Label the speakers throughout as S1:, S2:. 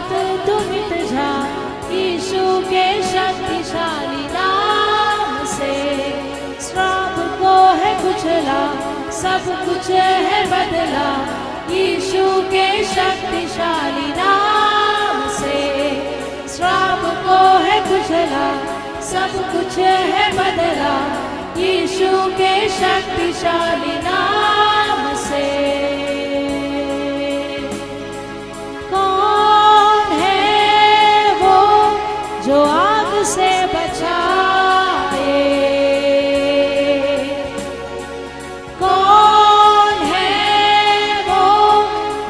S1: आफत तू मिट जा यीशु के शक्तिशाली नाम से। श्राप को है कुचला, सब कुछ है बदला यीशु के शक्तिशाली नाम से। श्राप को है कुचला, सब कुछ है बदला यीशु के शक्तिशाली नाम से। कौन है वो जो आग से बचाए? कौन है वो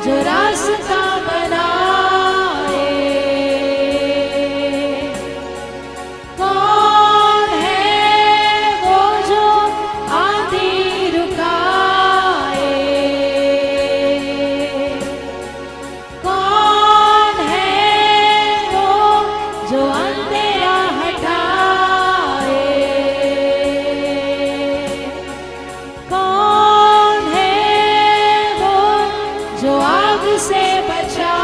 S1: जो रास्ता बनाए? कौन है वो जो आंधी रुकाए? कौन है वो जो अंधेरा हटाए? कौन है वो जो आग से बचाए?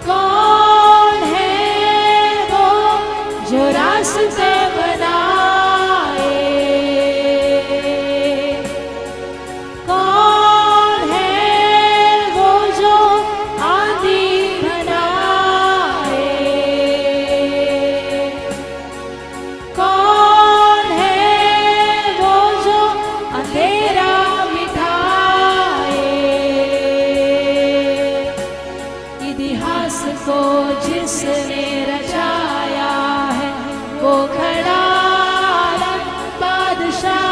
S1: कौन है वो जो रास्ते बनाए? कौन है वो जो आंधी बनाए? कौन है वो जो अंधेरा मिटाए? इतिहास को जिसने रचाया है वो खड़ा बादशाह।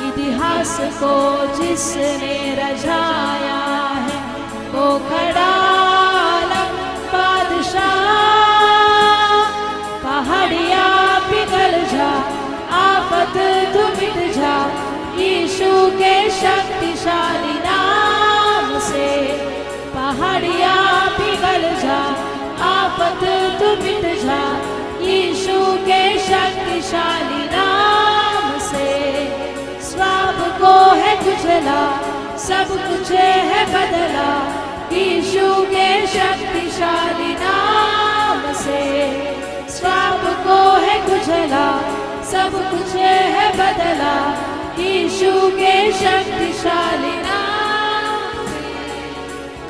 S1: इतिहास को जिसने रचाया है वो खड़ा बादशाह। पहाड़ियाँ पिघल जा, आफत तू मिट जा यीशु के शक्तिशाली नाम से। पहाड़ियाँ पिघल जा, आफत तू मिट जा यीशु के शक्तिशाली नाम से। श्राप को है कुचला, सब कुछ है बदला यीशु के शक्तिशाली नाम से। श्राप को है कुचला, सब कुछ है बदला यीशु के शक्तिशाली नाम से।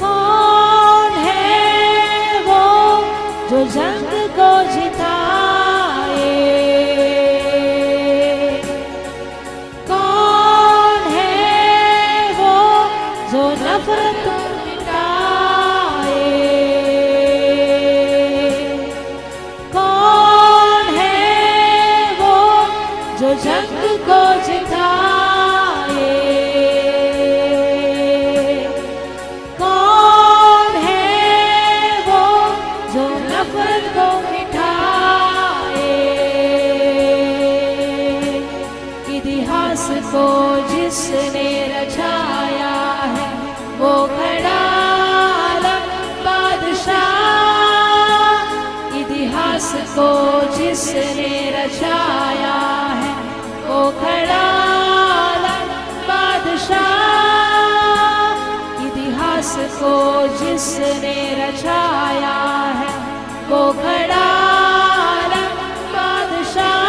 S1: कौन है वो जो जंग को जिताए? कौन है वो जो नफरत मिटाए? कौन है वो जो जंग को जिताए? कौन है वो जो नफरत को मिटाए? इतिहास को जिसने रचाया है वो खड़ा बादशाह। इतिहास को जिसने रचाया है वो खड़ा बादशाह। इतिहास को जिसने रचाया है वो खड़ा बादशाह।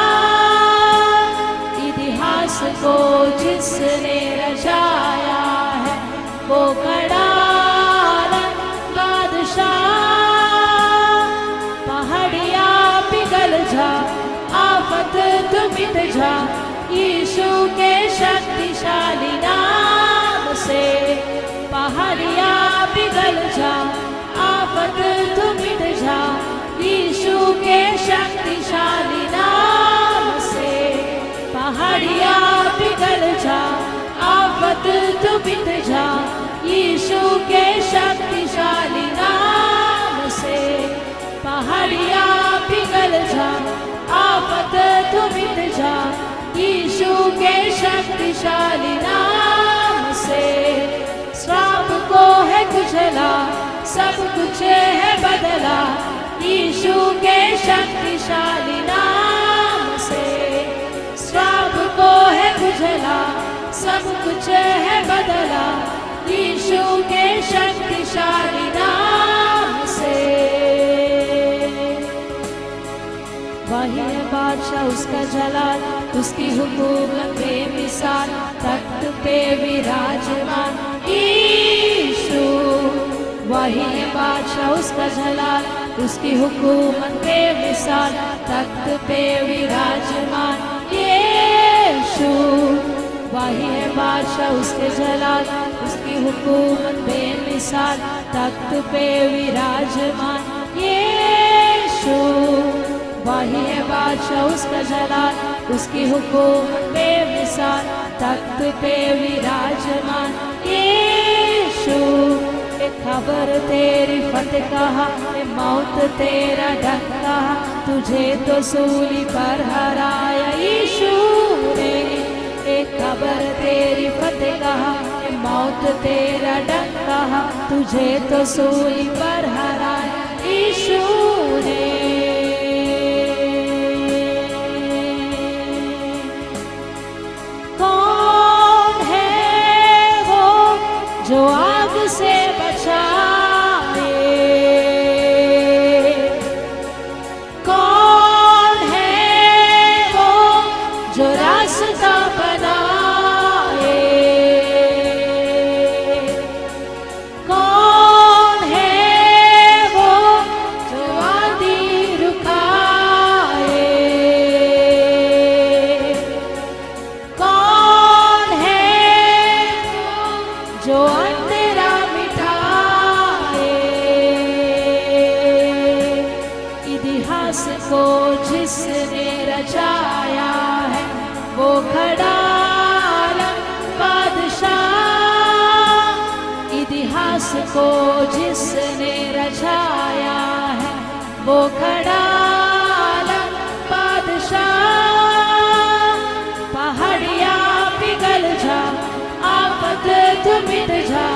S1: इतिहास को जिसने रचाया है वो खड़ा बादशाह। पहाड़ियाँ पिघल जा, आफत तू मिट जा यीशु के शक्तिशाली नाम से। पहाड़ियाँ पिघल जा, आफत तू मिट जा यीशु के शक्तिशाली नाम से। पहाड़ियाँ पिघल जा, आफत तू मिट जा यीशु के शक्तिशाली नाम से। पहाड़ियाँ पिघल जा, आफत तू मिट जा यीशु के शक्तिशाली नाम से। श्राप को है कुचला, सब कुछ है बदला यीशु के शक्तिशाली नाम से। श्राप को है कुचला, सब कुछ है बदला यीशु के शक्तिशाली नाम से। वही है बादशाह, उसका जलाल, उसकी हुकूमत बेमिसाल, तख्त पे विराजमान यीशु। वही है बादशाह, उसका जलाल, उसकी हुकूमत बेमिसाल, तख्त पे विराजमान यीशु। वही है बादशाह, उसके जलाल, उसकी हुकूमत बेमिसाल, तख्त पे विराजमान यीशु। वही है बादशाह, उसका जलाल, उसकी हुकूमत बेमिसाल, तख्त पे विराजमान यीशु। एक खबर तेरी फतेह कहा, मौत तेरा डंक कहा, तुझे तो सूली पर हराया यीशु ने। एक खबर तेरी फतेह कहा, मौत तेरा डंक कहा, तुझे तो सूली पर हराया यीशु ने। कौन है वो जो आग से बचाए? कौन है वो जो रास्ता बनाए? कौन है वो जो आंधी रुकाए? कौन है जो अंधेरा मिटाए? इतिहास को जिसने रचाया है, वो खड़ा बादशाह। इतिहास को जिसने रचाया है, वो खड़ा बादशाह। पहाड़ियाँ पिघल जा, आफत तू मिट जा,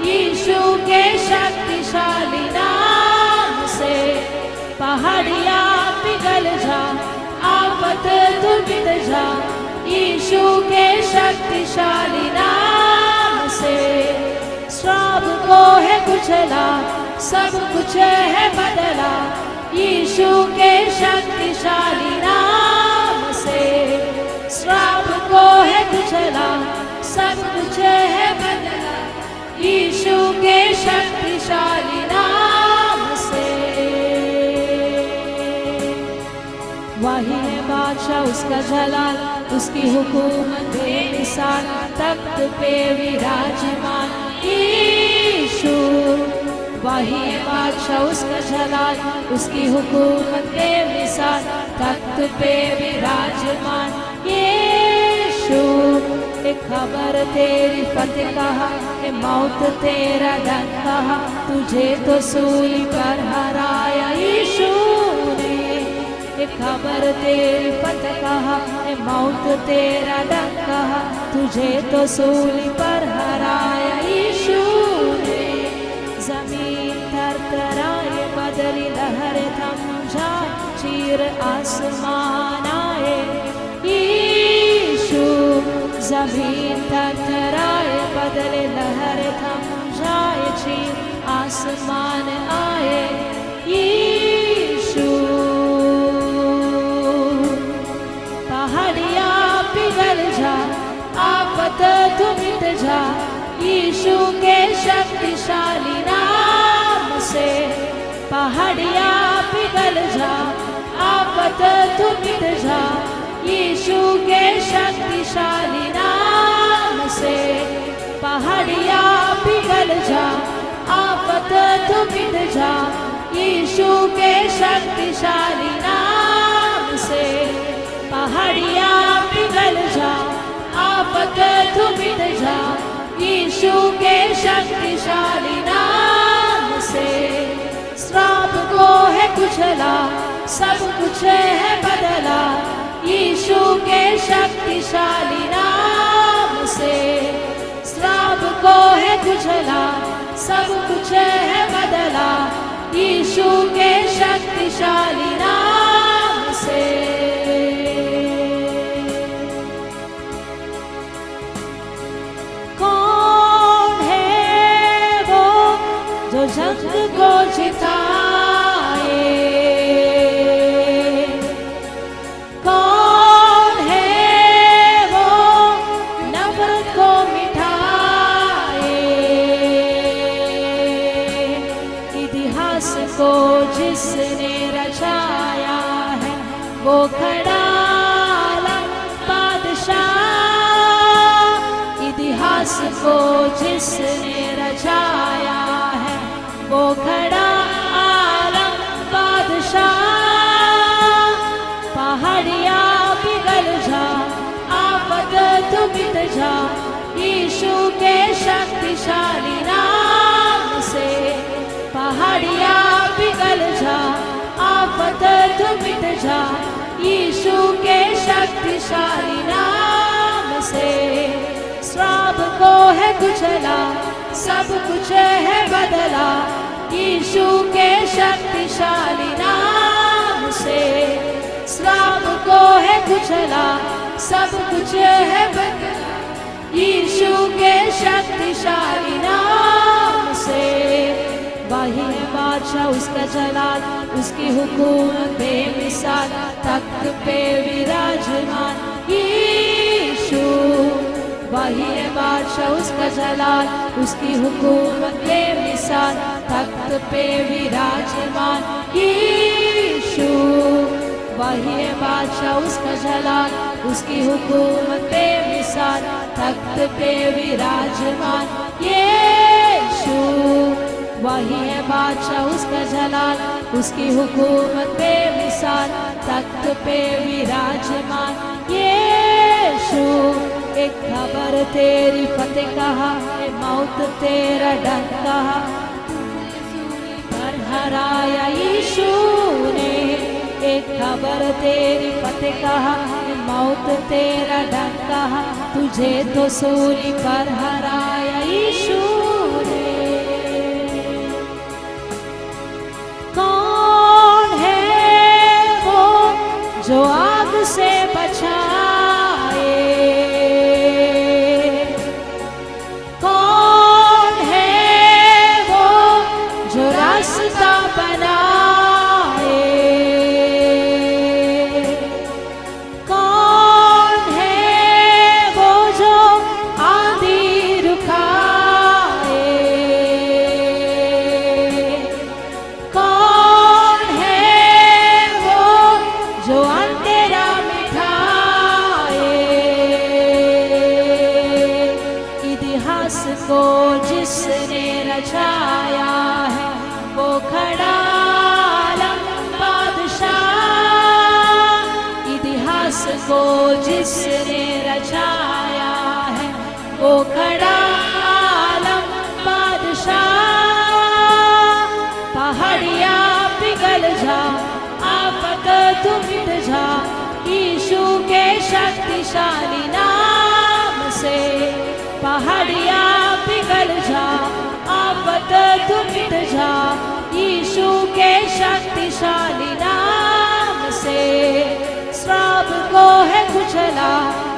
S1: यीशु के शक्तिशाली नाम से। पहाड़ियाँ पिघल जा, आफत तू मिट जा, यीशु के शक्तिशाली नाम से। श्राप को है कुचला, सब कुछ है बदला, यीशु के शक्तिशाली नाम से। श्राप को है कुचला, सब कुछ है बदला, यीशु के शक्तिशाली नाम से। वही है बादशाह, उसका जलाल, उसकी हुकूमत बेमिसाल, तख्त पे विराजमान यीशु। वही है बादशाह, उसका जलाल, उसकी हुकूमत बेमिसाल, तख्त पे विराजमान यीशु। एक खबर तेरी फतेह कहा, मौत तेरा डंक कहा, तुझे तो सूली पर हराया यीशु ने। एक खबर तेरी फतेह कहा, मौत तेरा डंक कहा, तुझे तो सूली पर हराया यीशु ने। जमीन थरथराए, बदली लहर थम जाए, चीर आसमान आए यीशु। जमीन थरथराए, बदले लहर थम जाए, चीर आसमान आए यीशु। पहाड़ियाँ पिघल जा, आफत तू मिट जा, यीशु के शक्तिशाली नाम से। पहाड़ियाँ पिघल जा, आफत तू मिट जा, यीशु के शक्तिशाली नाम से। पहाड़ियाँ पिघल जा, आफत तू मिट जा, यीशु के शक्तिशाली नाम से। पहाड़ियाँ पिघल जा, आफत तू मिट जा, यीशु के शक्तिशाली नाम से। श्राप को है कुचला, सब कुछ है बदला, यीशु के शक्तिशाली नाम से। श्राप को है कुचला, सब कुछ है बदला, यीशु के शक्तिशाली नाम से। कौन है जंग को जिताए। कौन है वो नफरत को मिटाए। इतिहास को जिसने रचाया है वो खड़ा इतिहास को जिसने रचाया है वो खड़ा आलम बादशाह। पहाड़ियाँ पिघल जा, आफत तू मिट जा, यीशु के शक्तिशाली नाम से। पहाड़ियाँ पिघल जा, आफत तू मिट जा, यीशु के शक्तिशाली नाम से। श्राप को है कुचला, सब कुछ है बदला, यीशु के शक्तिशाली नाम से। श्राप को है कुचला, सब कुछ है बदला, यीशु के शक्तिशाली नाम से। वही है बादशाह, उसका जलाल, उसकी हुकूमत बेमिसाल, तख्त पे विराजमान यीशु। वही है बादशाह, उसका जलाल, उसकी हुकूमत बेमिसाल, तख्त पे विराजमान यीशु। वही है बादशाह, उसका जलाल, उसकी हुकूमत बेमिसाल, तख्त पे विराजमान यीशु। वही है बादशाह, उसका जलाल, उसकी हुकूमत बेमिसाल, तख्त पे विराजमान यीशु। एक खबर तेरी फतेह कहा, मौत तेरा डंक कहा, पर हराया यीशु ने। एक खबर तेरी फतेह कहा, मौत तेरा डंक कहा, तुझे तो सूली पर हराया यीशु ने। कौन है वो जो आग से बचाए। कौन है वो जो रास्ता बनाए। कौन है वो जो आंधी रुकाए। कौन है वो जो अंधेरा मिटाए। इतिहास को जिसने रचाया है वो खड़ा आलम बादशाह। इतिहास को जिसने रचाया है वो खड़ा आलम बादशाह। पहाड़ियाँ पिघल जा, आफत तू मिट जा, यीशु के शक्तिशाली नाम से। पहाड़ियाँ पिघल जा, आफत तू मिट जा, यीशु के शक्तिशाली नाम से। श्राप को है कुचला,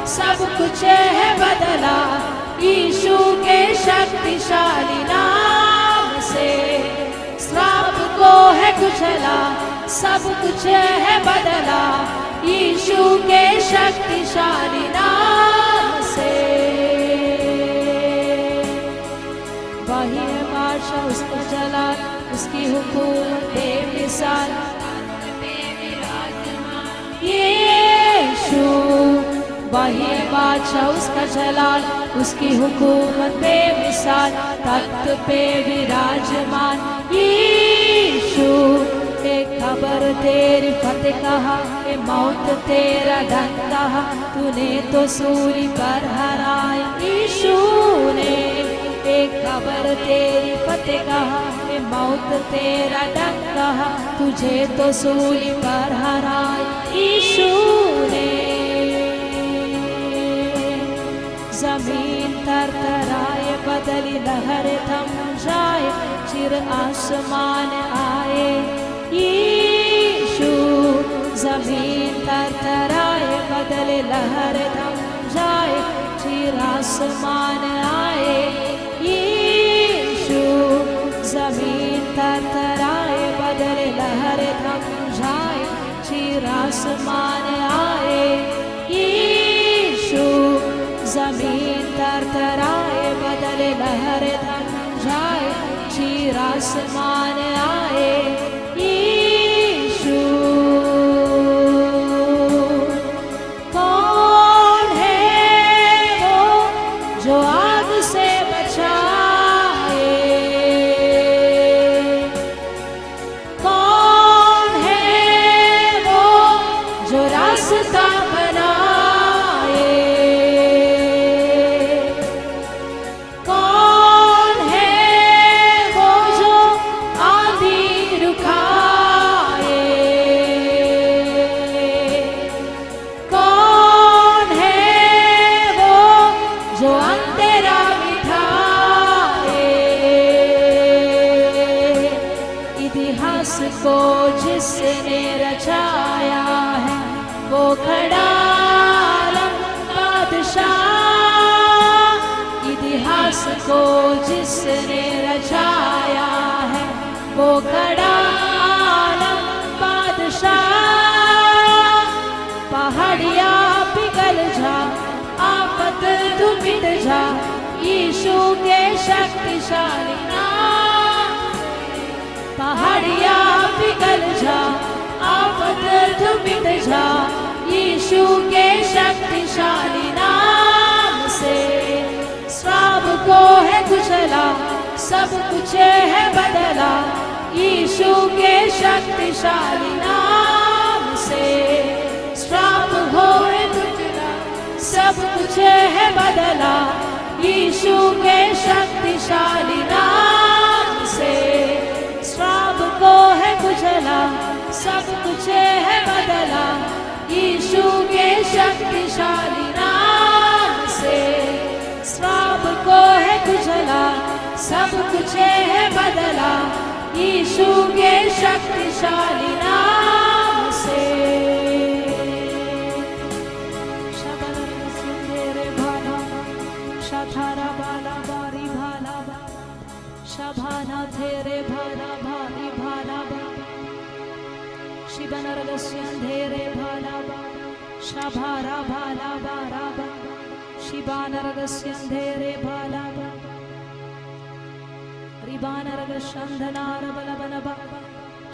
S1: सब कुछ है बदला, यीशु के शक्तिशाली नाम से। श्राप को है कुचला, सब कुछ है बदला, यीशु के शक्तिशाली नाम से। वही है बादशाह, उसको जलाल, उसकी हुकूमत बेमिसाल, यीशु। वही है बादशाह, उसका जलाल, उसकी हुकूमत बेमिसाल, तख्त पे विराजमान यीशु। एक खबर तेरी फतेह कहा, मौत तेरा डंक कहा, तूने तो सूली पर हराया यीशु ने। एक खबर तेरी फतेह कहा, मौत तेरा डंक कहा, तुझे तो सूली पर हराया यीशु ने। जमीन थरथराए, बदली लहर थम जाए, चिर आसमान आए यीशु। जमीन थरथराए, बदले लहर थम जाए, चिर आसमान आए यीशु। जमीन थरथराए, बदले लहर थम जाए, चीर आसमान आए। यीशु जमीन थरथराए, बदले लहर थम जाए, चीर आसमान आए। यीशु कौन है वो जो आग से बचाए? कौन है वो जो रास्ता बनाए? कौन है वो जो आंधी रुकाए? कौन है वो जो अंधेरा मिटाए? इतिहास को जिसने रचाया है, वो खड़ा आलम बादशाह। इतिहास को जिसने रचाया है, वो खड़ा आलम बादशाह। पहाड़िया पिघल जा, आफत तू मिट जा, यीशु के शक्तिशाली नाम। पहाड़िया पिघल जा, आफत तू मिट जा, यीशु के शक्तिशाली नाम से। श्राप को है कुचला, सब कुछ है बदला, यीशु के शक्तिशाली नाम से। श्राप हो है कुचला, सब कुछ है बदला, यीशु के शक्तिशाली नाम से। श्राप को है कुचला, सब कुछ है बदला, यीशु के शक्तिशाली नाम से। श्राप को है कुचला, सब कुछ है बदला, यीशु के शक्तिशाली नाम से। शथारा बाला बारी भाला बा, शभाना थेरे भाला भारी भाला बा, शिवनरगस्यंधेरे भाला बा, शभारा भाला बारा बा, शिवानरगस्यंधेरे भाला बा, रिबानरगशंधनार बलबन बा,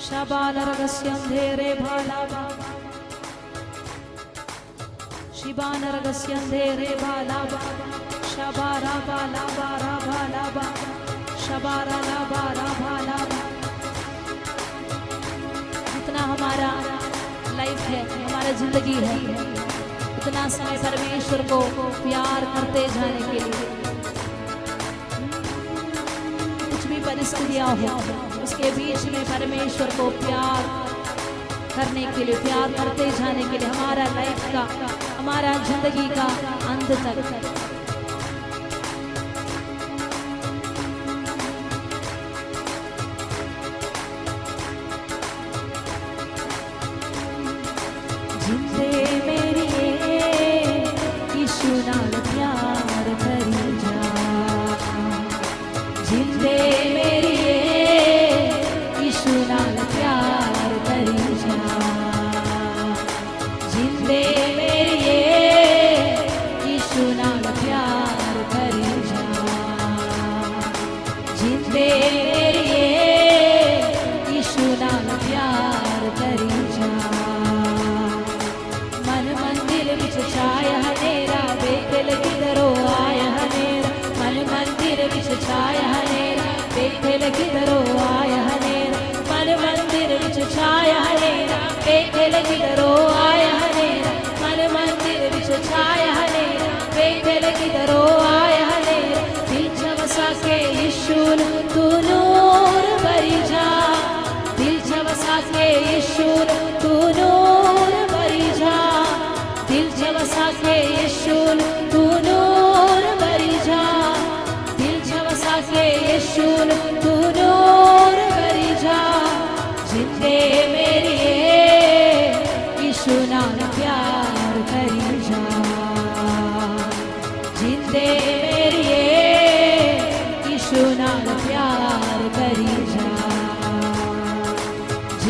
S1: शबानरगस्यंधेरे भाला बा, शिवानरगस्यंधेरे भाला बा, शबारा बाला बारा भाला बा, शबारा ला बारा भाला बा। जितना हमारा लाइफ है, हमारा जिंदगी है, उतना समय परमेश्वर को प्यार करते जाने के लिए, कुछ भी परिस्थितियां हो उसके बीच में परमेश्वर को प्यार करने के लिए, प्यार करते जाने के लिए, हमारा लाइफ का, हमारा जिंदगी का अंत तक। जिंदे मेरी यीशु नाल प्यार करी जा, जिंदे मेरी यीशु नाल प्यार करी जा, जिंदे मेरी यीशु नाल प्यार करी जा, जिंदे मेरी यीशु नाल प्यार करी जा। मन मंदिर विच छाया डेरा, बेकल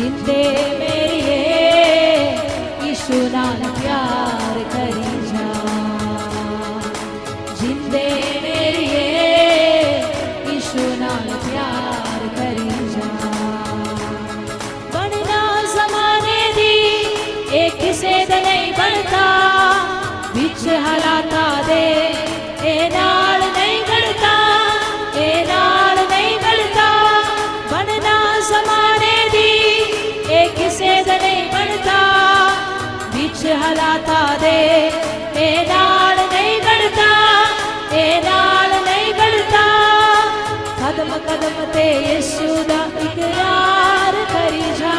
S1: जिंदे मेरिए यीशु नाल प्यार करी जा, जिंदे मेरिए यीशु नाल प्यार करी जा। बनना जमाने दी एक किसे दा नहीं बनता, बिच हालाता दे ए नाल नहीं गड़ता, ए नाल नहीं गड़ता। बनना जमाने दी एक किसे दा नहीं बनता, बिच हालाता दे ए नाल नहीं गड़ता, ए नाल नहीं गड़ता। कदम कदम ते यीशु दा इकरार करी जा,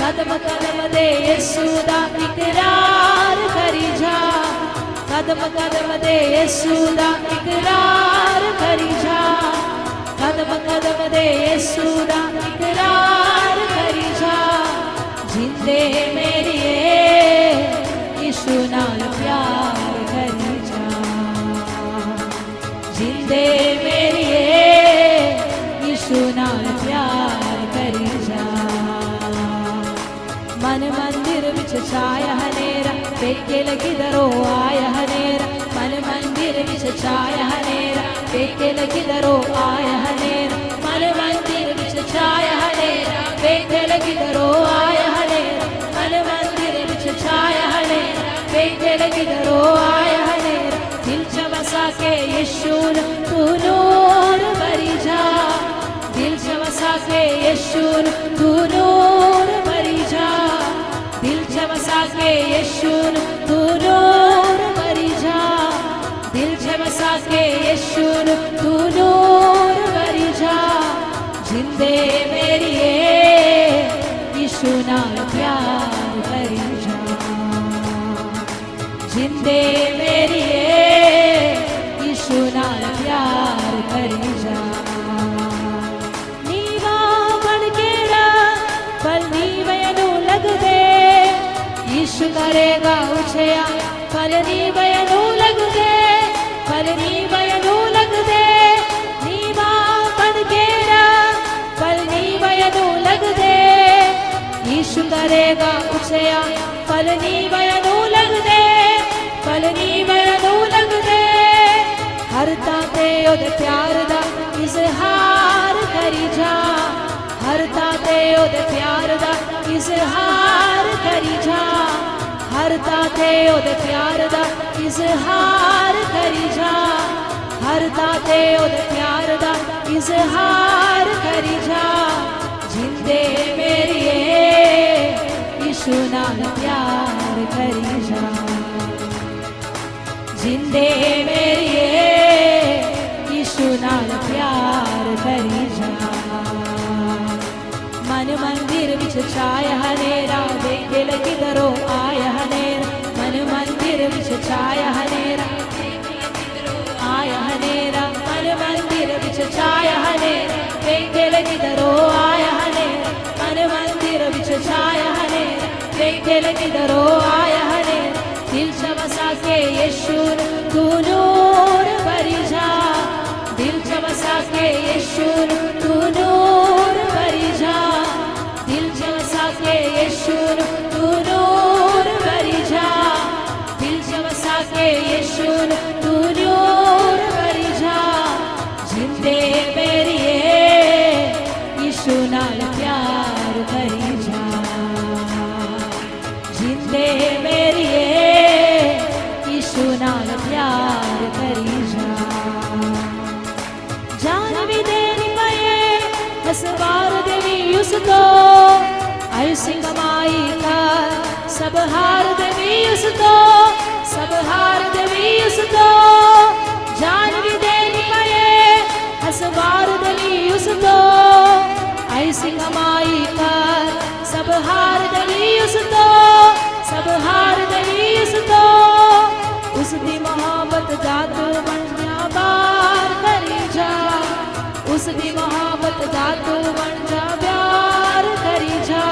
S1: कदम कदम ते यीशु दा इकरार करी जा, कदम कदम ते यीशु दा इकरार करी जा, कदम कदम ते यीशु दा इकरार करी जा। जिंदे मेरिए यीशु नाल प्यार करी जा, जिंदे मेरिए यीशु नाल प्यार करी जा। मन मंदिर विच छाया हनेरा, पेके लगी दरो आया हनेरा। मन मंदिर विच छाया हनेरा, पेके लगी दरो आया हनेरा। मन मंदिर विच छाया हनेरा, पेके लगी दरो आया हनेरा। मन मंदिर विच छाया हनेरा, पेके लगी दरो आया हनेरा। दिल च बसा के यीशु तू नूर भरी जा, दिल च बसा के यीशु तू नूर भरी जा, दिल च बसा के यीशु तू नूर भरी जा, दिल च बसा के यीशु तू नूर भरी जा। जिंदे मेरिए यीशु नाल प्यार करी जा, जिंदे मेरिए यीशु नाल प्यार करी जा। नीवा बन के पर नीवे नू लग दे, यीशु करेगा उछया पर नीवे नू लग दे, पर नीवे नू लग दे। नीवा बन के पर नीवे नू लग दे, यीशु करेगा उछया पर नीवे नू लग दे, पर नीवे नू लग दे। हर ताते ओदे प्यार दा इजहार करी जा, हर ताते ओदे प्यार दा इजहार करी जा, हर ताते ओदे प्यार दा इजहार करी जा, हर ताते ओदे प्यार दा इजहार करी जा। जिंदे मेरिए यीशु नाल प्यार करी जा, जिंदे मेरिए यीशु नाल प्यार करी जा। मन मंदिर विच छाया हनेरा, वेखे लगी दरो आया हनेरा। मन मंदिर विच छाया हनेरा, आया हनेरा। मन मंदिर विच छाया हनेरा, वेखे लगी दरो आया हनेरा। मन मंदिर विच छाया हनेरा, वेखे लगी दरो आया हनेरा। दिल च बसा के यीशु तू नूर भरी जा, दिल च बसा के यीशु तू नूर भरी जा, दिल च बसा के यीशु तू नूर भरी जा, दिल च बसा के यीशु तू नूर भरी जा। जिंदे मेरिए यीशु नाल प्यार करी जा, जिंदे मेरिए यीशु नाल प्यार करी जा। जान भी देनी पये हसवार देवी उसको, ऐसी कमाई कर सब हार देवी उसको, सब हार देवी उसको। जान भी देनी पये हसवार देवी उसको, ऐसी कमाई कर सब हार देवी उसको, सब हार देवी उसको। उसकी मोहब्बत दा तू बन जा प्यार करी जा, उसकी मोहब्बत दा तू बन जा प्यार करी जा,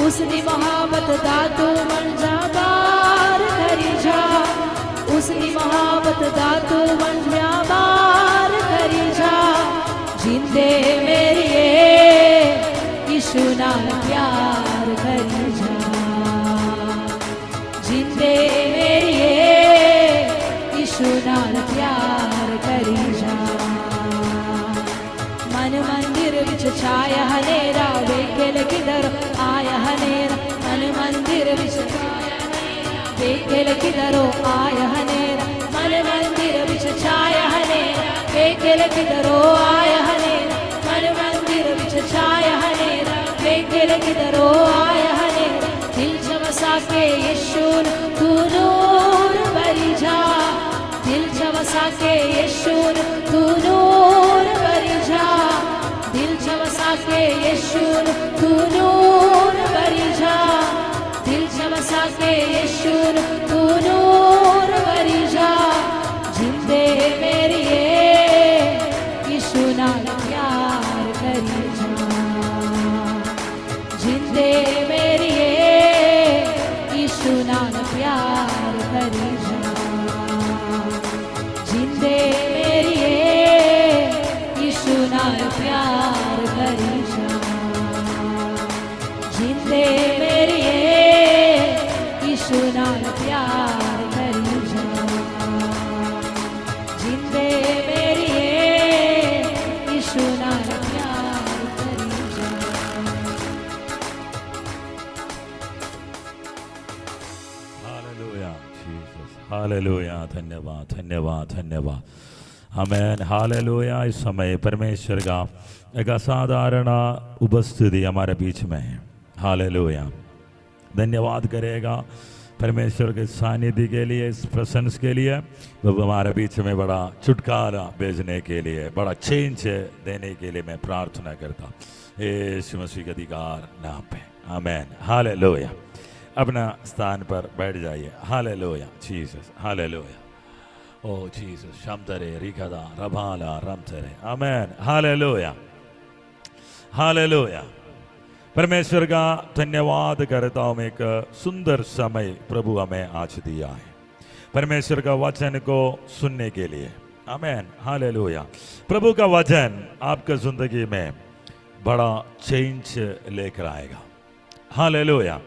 S1: उसकी मोहब्बत दा तू बन जा प्यार करी जा, उसकी मोहब्बत दा तू बन जा प्यार करी जा। जिंदे मेरिए यीशु नाल हनेरा वेकेल किधरो आय हनेरा मन मंदिर विच वेकेल किधरो आय हनेरा मन मंदिर विच छाया हनेरा वेकेल किधरो आय हनेरा मन मंदिर विच छाया हनेरा वेकेल किधरो आय हनेरा दिल चमसा के यीशु तू नूर भरी जा दिल चमसा के यीशु तू नूर भरी जा दिल चमसा के यीशु तू नूर भरी जा दिल चमसा के यीशु तू नूर भरी जा जिंदे मेरी यीशु नाल प्यार करी जा जिंदे मेरी यीशु नाल प्यार करी जा जिंदे मेरी यीशु नाल प्यार करी जा जिंदे मेरी यीशु नाल प्यार करी जा जिंदे मेरी यीशु नाल प्यार करी जा
S2: हालेलुया जीसस हालेलुया धन्यवाद धन्यवाद धन्यवाद आमेन हालेलुया। इस समय परमेश्वर का एक असाधारण उपस्थिति हमारे बीच में है। हालेलुया धन्यवाद करेगा परमेश्वर के सानिध्य के लिए इस प्रेजेंस के लिए वो हमारे बीच में बड़ा छुटकारा भेजने के लिए बड़ा चेंज देने के लिए मैं प्रार्थना करता यीशु मसीह के अधिकार नाम पे आमेन हालेलुया। अपना स्थान पर बैठ जाइए। हालेलुया जीसस हालेलुया ओ जीसस शमतरे रिकदा रभाला रमतरे आमेन हालेलुया हालेलुया। परमेश्वर का धन्यवाद करता हूँ। एक सुंदर समय प्रभु हमें आज दिया है परमेश्वर का वचन को सुनने के लिए आमेन हालेलुया। प्रभु का वचन आपका जिंदगी में बड़ा चेंज लेकर आएगा। हालेलुया।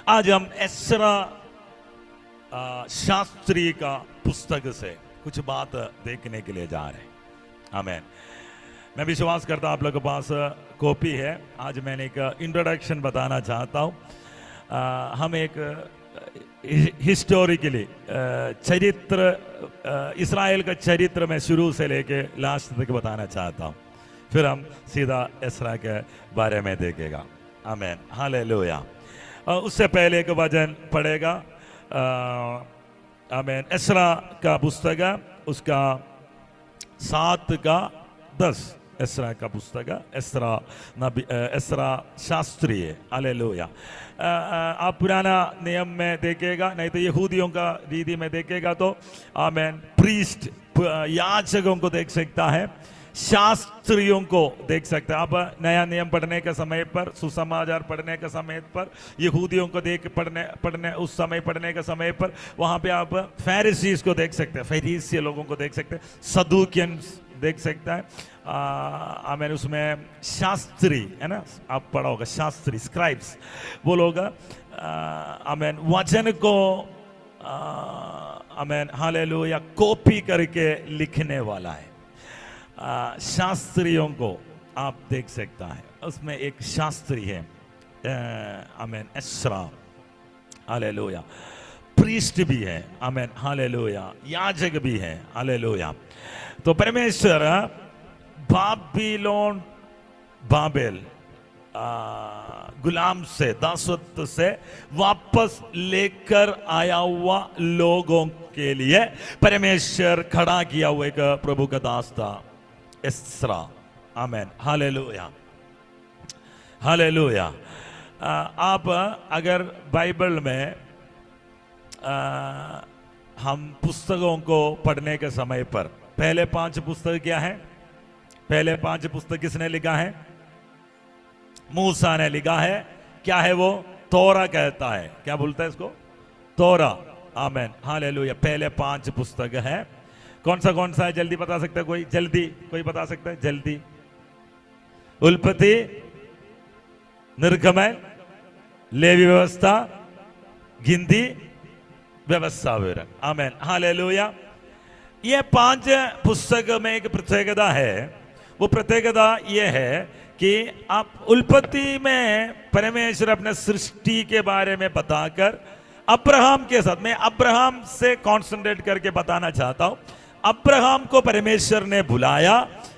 S2: आज हम एस्रा शास्त्री का पुस्तक से कुछ बात देखने के लिए जा रहे हैं। आमेन। मैं विश्वास करता हूं आप लोगों के पास कॉपी है। आज मैंने एक इंट्रोडक्शन बताना चाहता हूं। हम एक हिस्टोरिकली चरित्र इस्राएल का चरित्र में शुरू से लेके लास्ट तक बताना चाहता हूं। फिर हम सीधा एस्रा के बारे में देखेगा। Amen hallelujah. उससे पहले एक वचन पढ़ेगा। आमेन। एस्रा का पुस्तक है उसका 7 का 10 एस्रा का पुस्तक है। एस्रा शास्त्री है। हालेलुया। आप पुराना नियम में देखेगा नहीं तो यहूदियों का रीति में देखेगा तो आमेन प्रीस्ट याजकों को देख सकता है शास्त्रियों को देख सकते हैं। आप नया नियम पढ़ने के समय पर सुसमाचार पढ़ने के समय पर यहूदियों को देख पढ़ने उस समय पढ़ने के समय पर वहां पे आप फैरिसीज को देख सकते हैं फरीसी लोगों को देख सकते हैं सदूकियंस देख सकता है। आमेन। उसमें शास्त्री है ना आप पढ़ा होगा शास्त्री स्क्राइब्स वो लोग आमेन वचन को आमेन हालेलुया कॉपी करके लिखने वाला है। शास्त्रियों को आप देख सकता है। उसमें एक शास्त्री है आमेन एस्रा हालेलुया। प्रीस्ट भी है आमेन हालेलुया। याजक भी है हालेलुया। तो परमेश्वर बाबेल गुलाम से दासत्व से वापस लेकर आया हुआ लोगों के लिए परमेश्वर खड़ा किया हुआ एक प्रभु का दास था एस्रा। Amen hallelujah hallelujah. आप अगर बाइबल में हम पुस्तकों को पढ़ने के समय पर पहले 5 पुस्तक क्या है? पहले 5 पुस्तक किसने लिखा है? मूसा ने लिखा है। क्या है वो? तोरा कहता है। क्या बोलता है इसको? तोरा। Amen hallelujah. पहले 5 पुस्तक है। कौन सा है? जल्दी बता सकता है कोई? जल्दी कोई बता सकता है? जल्दी। उत्पत्ति, निर्गमन, लेवी व्यवस्था, गिनती, व्यवस्था विवरण। Amen hallelujah. ये 5 पुस्तक में एक प्रत्येकता है। वो प्रत्येकता ये है कि आप उत्पत्ति में परमेश्वर अपने सृष्टि के बारे में बताकर अब्राहम के साथ, मैं अब्राहम से कॉन्सेंट्रेट करके बताना चाहता हूं। अब्राहम को परमेश्वर ने बुलाया,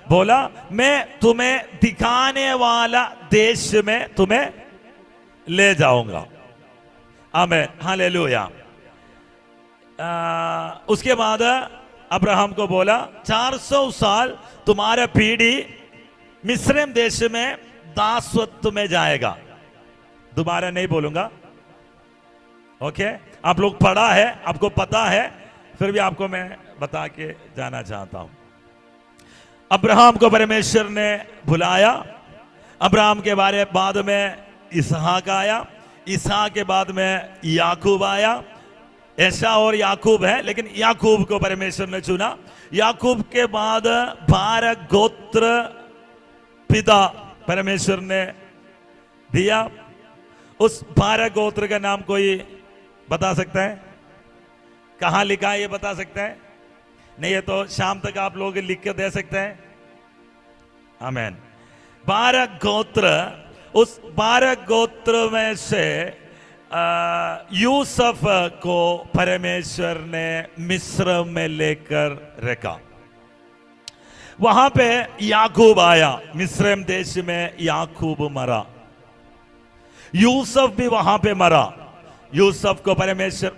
S2: बोला मैं तुम्हें दिखाने वाला देश में तुम्हें ले जाऊंगा। आमीन, हालेलुया। उसके बाद अब्राहम को बोला 400 साल तुम्हारा पीढ़ी मिस्र देश में दासत्व में जाएगा। दोबारा नहीं बोलूंगा, ओके? आप लोग पढ़ा है, आपको पता है, फिर भी आपको मैं बता के जाना चाहता हूं। अब्राहम को परमेश्वर ने बुलाया। अब्राहम के बारे बाद में इसहाक आया, इसहाक के बाद में याकूब आया। ऐसा और याकूब है, लेकिन याकूब को परमेश्वर ने चुना। याकूब के बाद 12 गोत्र पिता परमेश्वर ने दिया। उस 12 गोत्र का नाम कोई बता सकता है? कहां लिखा है ये बता सकता है? नहीं है तो शाम तक आप लोग लिख के दे सकते हैं। आमीन। 12 गोत्र, उस 12 गोत्र में से यूसुफ को परमेश्वर ने मिस्र में लेकर रखा। वहां पे याकूब आया, मिस्र देश में याकूब मरा, यूसुफ भी वहां पे मरा। यूसुफ को परमेश्वर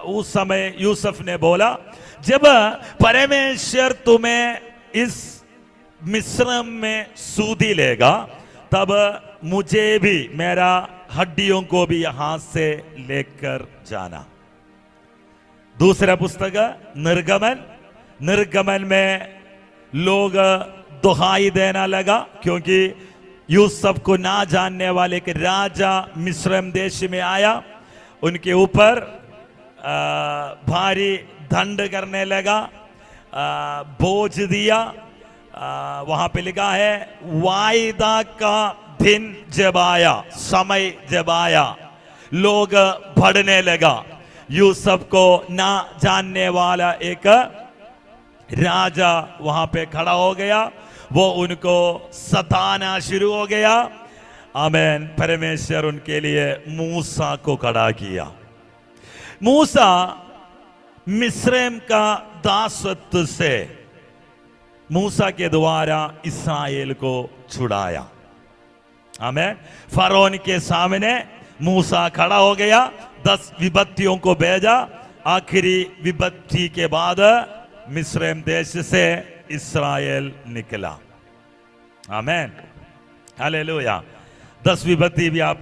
S2: उस समय यूसुफ ने बोला जब परमेश्वर तुम्हें इस मिस्र में सूदी लेगा तब मुझे भी, मेरा हड्डियों को भी यहां से लेकर जाना। दूसरा पुस्तक निर्गमन। निर्गमन में लोग दुहाई देना लगा क्योंकि यूसुफ को ना जानने वाले के राजा मिस्र देश में आया, उनके ऊपर भारी दंड करने लगा, बोझ दिया। वहां पे लिखा है वायदा का दिन जब आया, समय जब आया, लोग बढ़ने लगा। यूसुफ को ना जानने वाला एक राजा वहां पे खड़ा हो गया, वो उनको सताना शुरू हो गया। आमीन। परमेश्वर उनके लिए मूसा को खड़ा किया। मूसा मिस्र का दासत्व से मूसा के द्वारा इस्राएल को छुड़ाया। आमीन। फरोन के सामने मूसा खड़ा हो गया, 10 विपत्तियों को भेजा। आखिरी विपत्ति के बाद मिस्र देश से इस्राएल निकला। आमीन, हालेलुया। 10 विपत्ति भी आप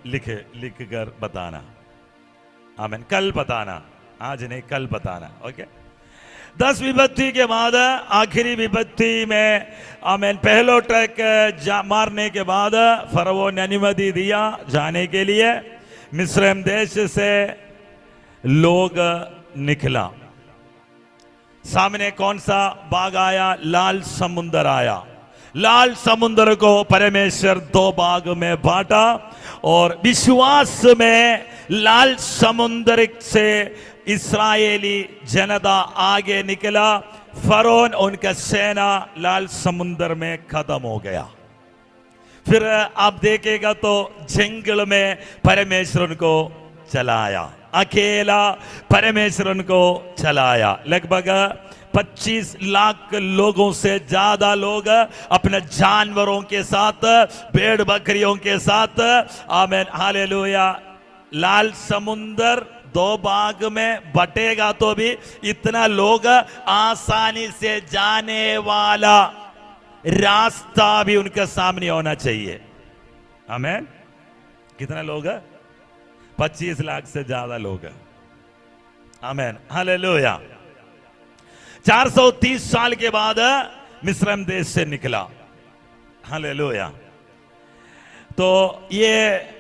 S2: लिख कर बताना। आमीन। कल बताना, आज नहीं, कल बताना, ओके? 10 विपत्ति के बाद आखिरी विपत्ति में आमीन पहलो ट्रक मारने के बाद फरवो ने अनुमति दिया जाने के लिए। मिस्र देश से लोग निकला। सामने कौन सा बाग आया? लाल समुंदर आया। लाल समुद्र को परमेश्वर 2 भाग में बांटा और विश्वास में लाल समुद्र से इस्राएली जनता आगे निकला। फरोन उनका सेना लाल समुद्र में खत्म हो गया। फिर आप देखेगा तो जंगल में परमेश्वर उनको चलाया, अकेला परमेश्वर उनको चलाया। लगभग 25 लाख लोगों से ज्यादा लोग अपने जानवरों के साथ, भेड़ बकरियों के साथ, आमीन, हालेलुया। लाल समुंदर 2 भाग में बटेगा तो भी इतना लोग आसानी से जाने वाला रास्ता भी उनके सामने होना चाहिए। आमीन। कितना लोग? 25 लाख से ज्यादा लोग। आमीन, हालेलुया। 430 साल के बाद मिस्र देश से निकला। हालेलुया। तो ये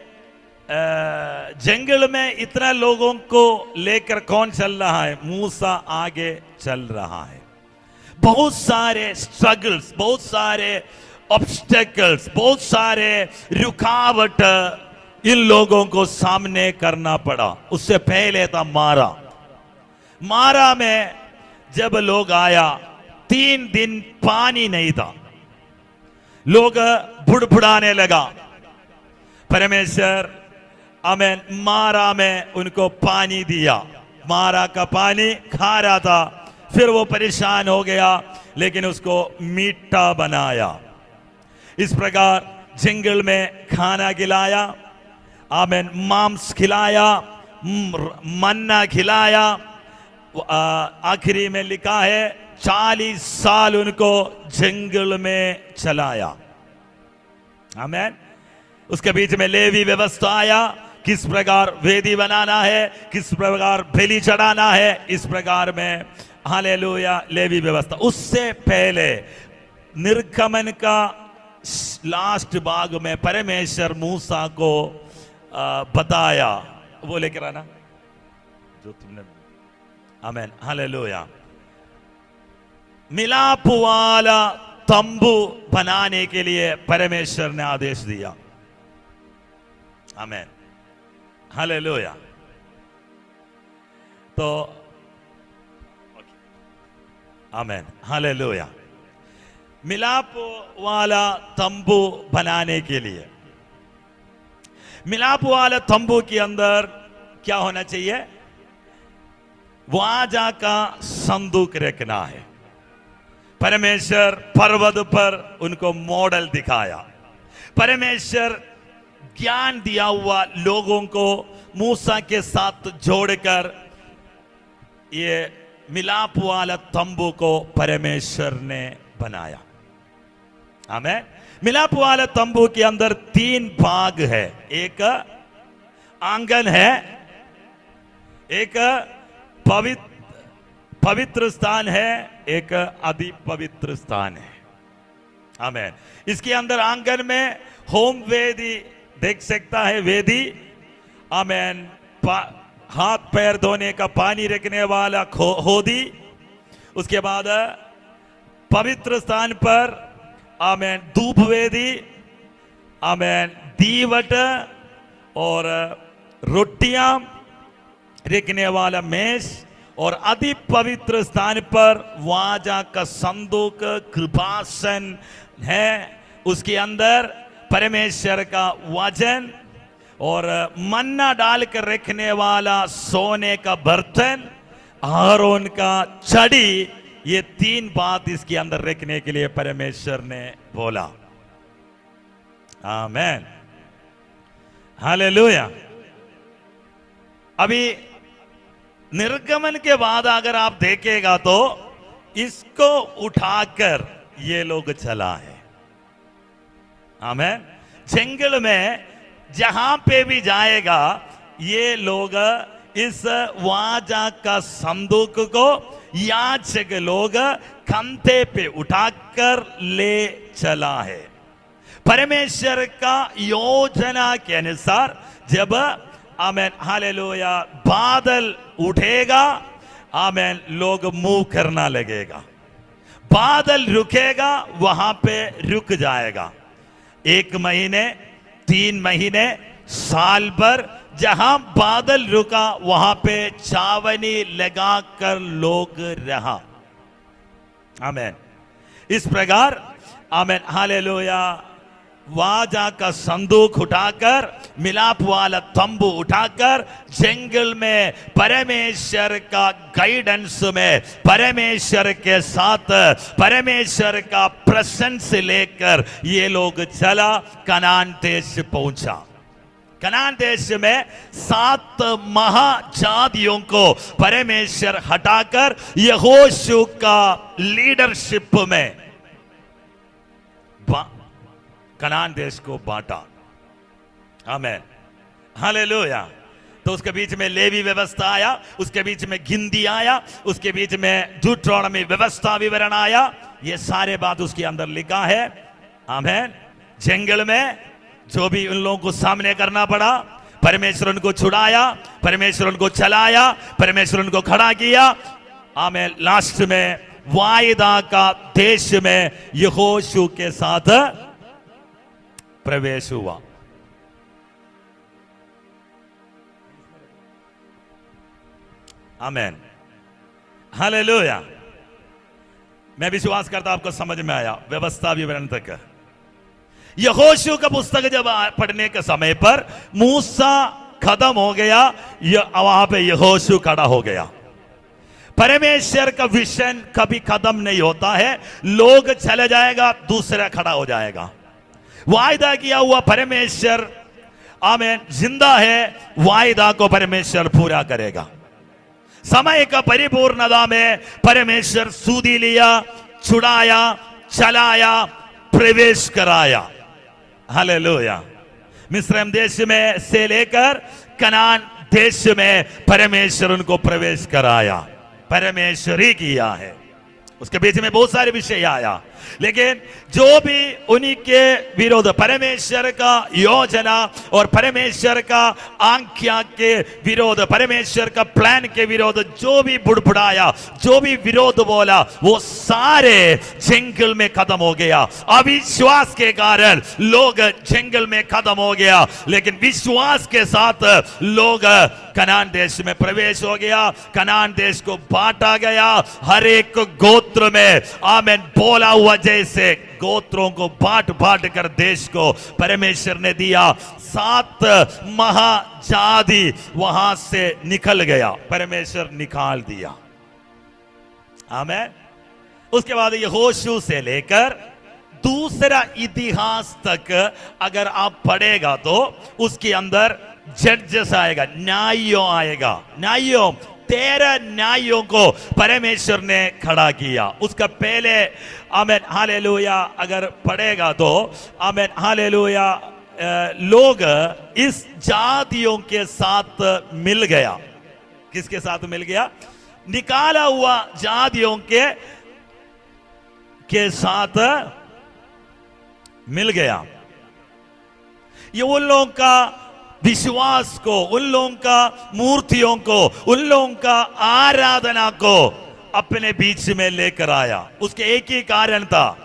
S2: जंगल में इतना लोगों को लेकर कौन चल रहा है? मूसा आगे चल रहा है। बहुत सारे स्ट्रगल्स, बहुत सारे ऑब्स्टेकल्स, बहुत सारे रुकावट इन लोगों को सामने करना पड़ा। उससे पहले था मारा। मारा में जब लोग आया 3 दिन पानी नहीं था। लोग बुड़बुड़ाने लगा। परमेश्वर आमेन मारा में उनको पानी दिया, मारा का पानी खा रहा था, फिर वो परेशान हो गया, लेकिन उसको मीठा बनाया। इस प्रकार जंगल में खाना खिलाया, आमेन मांस खिलाया, मन्ना खिलाया। आखिरी में लिखा है 40 साल उनको जंगल में चलाया। आमेन। उसके बीच में लेवी व्यवस्था आया, किस प्रकार वेदी बनाना है, किस प्रकार बलि चढ़ाना है, इस प्रकार में हालेलुया लेवी व्यवस्था। उससे पहले निर्गमन का लास्ट भाग में परमेश्वर मूसा को बताया, वो लेकर आना जो तुमने, आमेन हालेलुया। मिलाप वाला तंबू बनाने के लिए परमेश्वर ने आदेश दिया। Amen hallelujah. तो आमेन हालेलुया। मिलाप वाला तंबू बनाने के लिए, मिलाप वाला तंबू के अंदर क्या होना चाहिए? वाजा का संदूक रखना है। परमेश्वर पर्वत पर उनको मॉडल दिखाया। परमेश्वर ज्ञान दिया हुआ लोगों को मूसा के साथ जोड़कर ये मिलाप वाला तंबू को परमेश्वर ने बनाया। आमेन। मिलाप वाला तंबू के अंदर 3 भाग है। एक आंगन है, एक पवित्र स्थान है, एक अति पवित्र स्थान है। आमेन। इसके अंदर आंगन में होम वेदी देख सकता है, वेदी, आमेन, हाथ पैर धोने का पानी रखने वाला होदी। उसके बाद पवित्र स्थान पर आमेन धूप वेदी, आमेन दीवट और रोटियां रखने वाला मेज, और अति पवित्र स्थान पर वाजा का संदूक कृपासन है। उसके अंदर परमेश्वर का वचन और मन्ना डालकर रखने वाला सोने का बर्तन, आरोन का छड़ी, ये 3 बात इसके अंदर रखने के लिए परमेश्वर ने बोला। Amen hallelujah. अभी निर्गमन के बाद अगर आप देखेगा तो इसको उठाकर ये लोग चला है। आमेन। जंगल में जहां पे भी जाएगा ये लोग इस वाजा का संदूक को याजक लोग कंधे पे उठाकर ले चला है। परमेश्वर का योजना के अनुसार जब आमेन हालेलुया बादल उठेगा, आमेन लोग मूव करना लगेगा। बादल रुकेगा, वहां पे रुक जाएगा। 1 महीने, 3 महीने, साल भर जहां बादल रुका वहां पे छावनी लगाकर लोग रहा। आमेन। इस प्रकार आमेन हालेलुया वाजा का संदूक उठाकर, मिलाप वाला तंबू उठाकर जंगल में परमेश्वर का गाइडेंस में, परमेश्वर के साथ परमेश्वर का प्रेजेंस लेकर ये लोग चला, कनान देश पहुंचा। कनान देश में 7 महाजातियों को परमेश्वर हटाकर यहोशू का लीडरशिप में कनान देश को बांटा। Amen hallelujah. तो उसके बीच में लेवी व्यवस्था आया, उसके बीच में गिनती आया, उसके बीच में ड्यूटेरोनोमी व्यवस्था विवरण आया। ये सारे बात उसके अंदर लिखा है। आमेन। जंगल में जो भी उन लोगों को सामने करना पड़ा, परमेश्वर उनको छुड़ाया, परमेश्वर उनको चलाया, परमेश्वर उनको खड़ा किया। आमेन। लास्ट में वायदा का देश में यहोशू के साथ प्रवेश हुआ। Amen hallelujah. मैं विश्वास करता आपको समझ में आया व्यवस्था विवरण तक। यहोशू का पुस्तक जब पढ़ने के समय पर मूसा खत्म हो गया, वहां पे यहोशू खड़ा हो गया। परमेश्वर का विजन कभी खत्म नहीं होता है, लोग चले जाएगा, दूसरा खड़ा हो जाएगा। वायदा किया हुआ परमेश्वर आमीन जिंदा है, वायदा को परमेश्वर पूरा करेगा। समय का परिपूर्णता में परमेश्वर सूदी लिया, छुड़ाया, चलाया, प्रवेश कराया। हालेलुया। मिस्र देश में से लेकर कनान देश में परमेश्वर उनको प्रवेश कराया, परमेश्वर ही किया है। उसके बीच में बहुत सारे विषय आया, लेकिन जो भी उन्हीं के विरोध, परमेश्वर का योजना और परमेश्वर का आज्ञा के विरोध, परमेश्वर का प्लान के विरोध जो भी बुड़बुड़ाया, जो भी विरोध बोला, वो सारे जंगल में खत्म हो गया। अविश्वास के कारण लोग जंगल में खत्म हो गया, लेकिन विश्वास के साथ लोग कनान देश में प्रवेश हो गया। कनान देश को बांटा गया, हर एक गोत्र में आमीन बोला हुआ जैसे गोत्रों को बांट बांट कर देश को परमेश्वर ने दिया। 7 महाजाति वहां से निकल गया, परमेश्वर निकाल दिया। आमीन। उसके बाद यहोशू से लेकर दूसरा इतिहास तक अगर आप पढ़ेगा तो उसके अंदर जड्जेस आएगा, न्यायों आएगा, न्यायों 13 न्यायों को परमेश्वर ने खड़ा किया। उसका पहले आमीन हालेलुया अगर पढ़ेगा तो आमीन हालेलुया लोग इस जातियों के साथ मिल गया। किसके साथ मिल गया? निकाला हुआ जातियों के साथ मिल गया। ये उन लोगों का विश्वास को, उन लोगों का मूर्तियों को, उन लोगों का आराधना को अपने बीच में लेकर आया। उसके एक ही कारण था,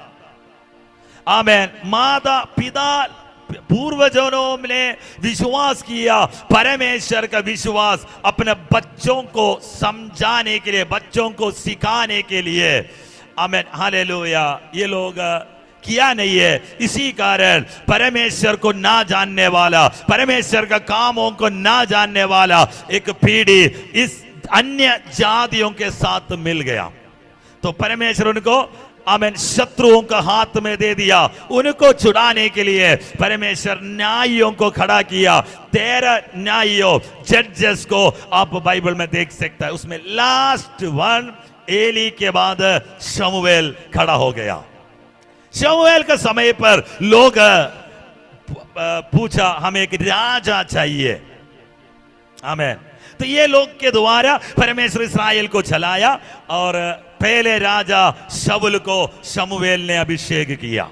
S2: आमीन, माता पिता पूर्वजों ने विश्वास किया, परमेश्वर का विश्वास अपने बच्चों को समझाने के लिए, बच्चों को सिखाने के लिए, आमीन हालेलुया, ये लोग किया नहीं है। इसी कारण परमेश्वर को ना जानने वाला, परमेश्वर का कामों को ना जानने वाला एक पीढ़ी इस अन्य जातियों के साथ मिल गया। तो परमेश्वर उनको आमीन शत्रुओं का हाथ में दे दिया। उनको छुड़ाने के लिए परमेश्वर न्यायों को खड़ा किया। 13 न्यायों, जजेस को आप बाइबल में देख सकता है। उसमें लास्ट वन एली के बाद शमूएल खड़ा हो गया। शमूएल के समय पर लोग पूछा हमें एक राजा चाहिए। आमीन। तो ये लोग के द्वारा परमेश्वर इस्राएल को चलाया और पहले राजा शाऊल को शमूएल ने अभिषेक किया।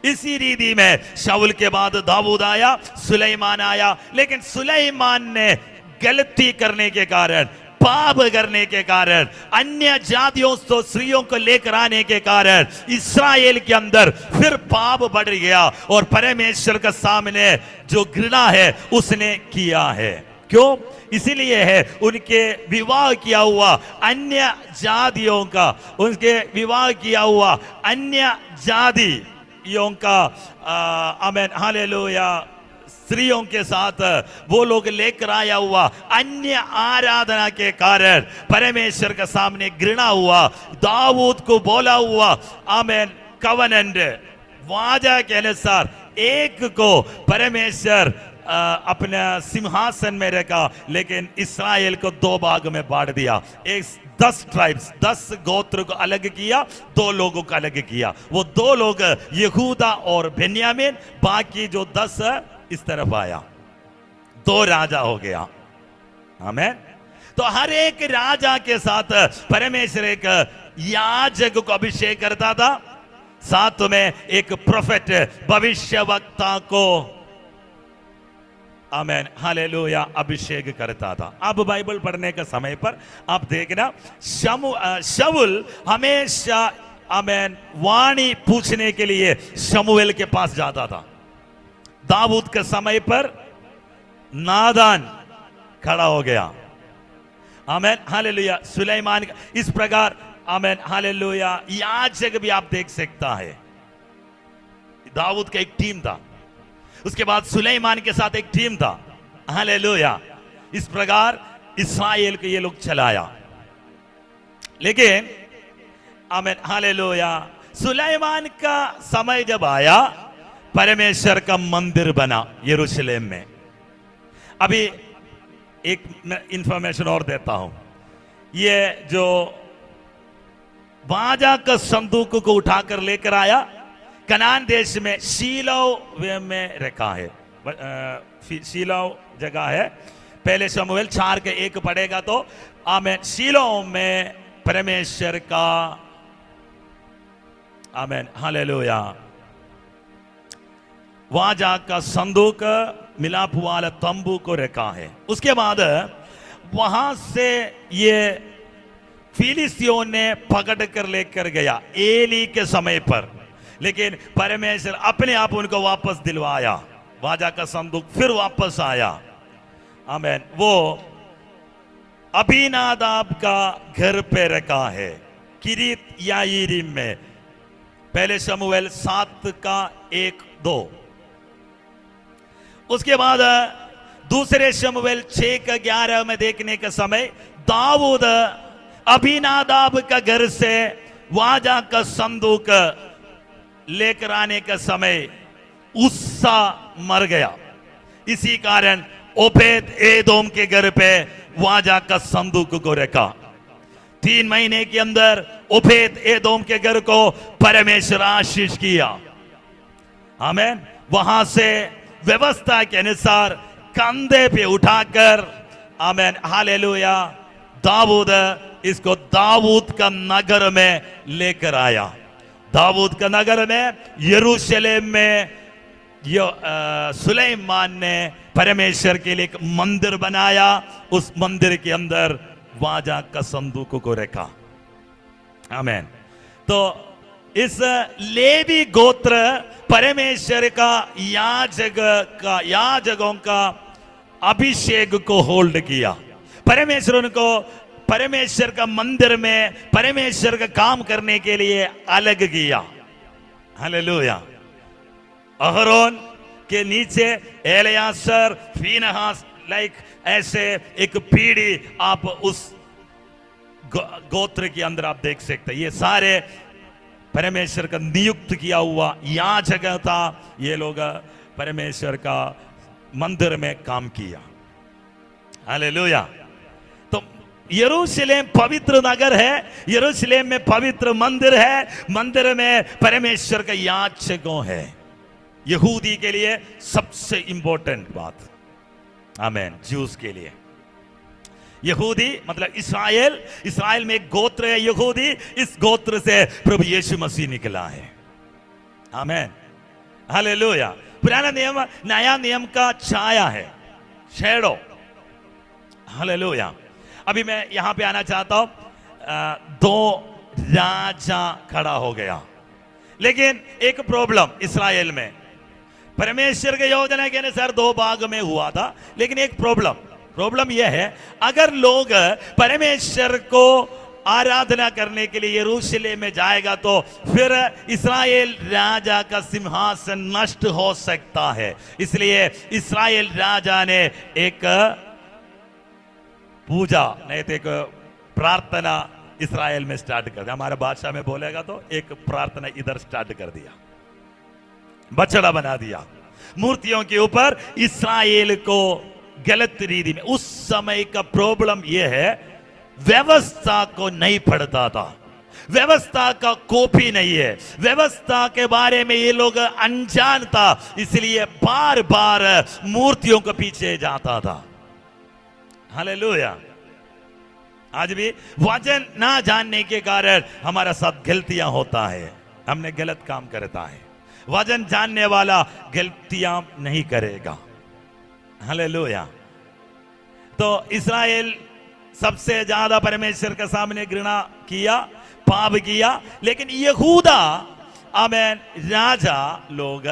S2: इसी रीति में शाऊल के बाद दाऊद आया, सुलेमान आया, लेकिन सुलेमान ने गलती करने के कारण, पाप करने के कारण, अन्य जातियों तो स्त्रियों को लेकर आने के कारण इस्राएल के अंदर फिर पाप बढ़ गया और परमेश्वर के सामने जो घृणा है उसने किया है। क्यों? इसीलिए है उनके विवाह किया हुआ अन्य जातियों का, उनके विवाह किया हुआ अन्य जातियों का आमीन हालेलुया स्त्रियों के साथ वो लोग लेकर आया हुआ अन्य आराधना के कारण परमेश्वर के सामने घृणा हुआ। दाऊद को बोला हुआ आमीन कवनेंट वादा के अनुसार एक को परमेश्वर अपने सिंहासन में रखा, लेकिन इस्राएल को 2 भाग में बांट दिया। एक 10 ट्राइब्स, 10 गोत्र को अलग किया, 2 लोगों को अलग किया। वो 2 लोग यहूदा और बेन्यामीन, बाकी जो 10 इस तरफ आया। 2 राजा हो गया। आमीन। तो हर एक राजा के साथ परमेश्वर एक याजक को अभिषेक करता था, साथ में एक प्रोफेट भविष्यवक्ता को आमीन हालेलुया अभिषेक करता था। अब बाइबल पढ़ने के समय पर आप देखना शाऊल हमेशा आमीन वाणी पूछने के लिए शमूएल के पास जाता था। दाऊद के समय पर नादान खड़ा हो गया। आमीन हालेलुया। सुलेमान इस प्रकार आमीन हालेलुया याजक भी आप देख सकता है। दाऊद का एक टीम था, उसके बाद सुलेमान के साथ एक टीम था। हालेलुया। इस प्रकार इस्राएल को ये लोग चलाया। लेकिन आमीन, हालेलुया, सुलेमान का समय जब आया, परमेश्वर का मंदिर बना यरूशलेम में। अभी एक इंफॉर्मेशन और देता हूं, ये जो वाजा का संदूक को उठाकर लेकर आया, कनान देश में शीलो में रखा है। शीलो जगह है, पहले शमूएल 4:1 पढ़ेगा तो आमीन, शीलो में परमेश्वर का, आमीन, हालेलुया, वाजा का संदूक मिलाप वाला तंबू को रखा है। उसके बाद वहां से ये फिलिस्तियों ने पकड़ कर लेकर गया एली के समय पर, लेकिन परमेश्वर अपने आप उनको वापस दिलवाया। वाजा का संदूक फिर वापस आया। आमीन। वो अबीनादाब का घर पे रखा है, किरीत याईरीम में। पहले शमूएल 7:1-2। उसके बाद दूसरे शमूएल 6:11 में देखने के समय दाऊद अबीनादाब का घर से वाजा का संदूक लेकर आने का समय उस्सा मर गया। इसी कारण ओबेद एदोम के घर पे वाजा का संदूक को रखा। 3 महीने के अंदर ओबेद एदोम के घर को परमेश्वर आशीष किया। आमीन। वहां से व्यवस्था के अनुसार कंधे पे उठाकर, आमीन, हालेलुया, दाऊद इसको दाऊद का नगर में लेकर आया। दाऊद का नगर में, यरूशलेम में सुलेमान ने परमेश्वर के लिए एक मंदिर बनाया। उस मंदिर के अंदर वाजा का संदूक को रखा। आमीन। तो इस लेवी गोत्र परमेश्वर का याजकों का अभिषेक को होल्ड किया। परमेश्वर उनको परमेश्वर का मंदिर में परमेश्वर का काम करने के लिए अलग किया। हालेलुया। अहरोन के नीचे एलियासर, फीनहास, लाइक ऐसे एक पीढ़ी आप उस गोत्र के अंदर आप देख सकते हैं। ये सारे परमेश्वर का नियुक्त किया हुआ याजक था। ये लोग परमेश्वर का मंदिर में काम किया। हालेलुया। तो यरूशलेम पवित्र नगर है, यरूशलेम में पवित्र मंदिर है, मंदिर में परमेश्वर का याजकों है। यहूदी के लिए सबसे इंपॉर्टेंट बात, आमीन, ज्यूस के लिए यहूदी मतलब इस्राएल, इस्राएल में एक गोत्र है यहूदी। इस गोत्र से प्रभु यीशु मसीह निकला है। आमीन, हालेलुया। पुराना नियम नया नियम का छाया है, शैडो। हालेलुया। अभी मैं यहां पे आना चाहता हूं, 2 राजा खड़ा हो गया, लेकिन एक प्रॉब्लम इस्राएल में, परमेश्वर के योजना के अनुसार 2 भाग में हुआ था, लेकिन एक प्रॉब्लम यह है, अगर लोग परमेश्वर को आराधना करने के लिए यरूशलेम में जाएगा तो फिर इस्राएल राजा का सिंहासन नष्ट हो सकता है। इसलिए इस्राएल राजा ने एक पूजा, नहीं तो एक प्रार्थना इस्राएल में स्टार्ट कर दिया। हमारे भाषा में बोलेगा तो एक प्रार्थना इधर स्टार्ट कर दिया, बछड़ा बना दिया मूर्तियों के ऊपर इस्राएल को गलत रीति में। उस समय का प्रॉब्लम यह है, व्यवस्था को नहीं पढ़ता था, व्यवस्था का कॉपी नहीं है, व्यवस्था के बारे में ये लोग अनजान था, इसलिए बार बार मूर्तियों के पीछे जाता था। हालेलुया। आज भी वचन ना जानने के कारण हमारा साथ गलतियां होता है, हमने गलत काम करता है। वचन जानने वाला गलतियां नहीं करेगा। हालेलुया। तो इस्राएल सबसे ज्यादा परमेश्वर के सामने घृणा किया, पाप किया, लेकिन यहूदा, आमीन, राजा लोग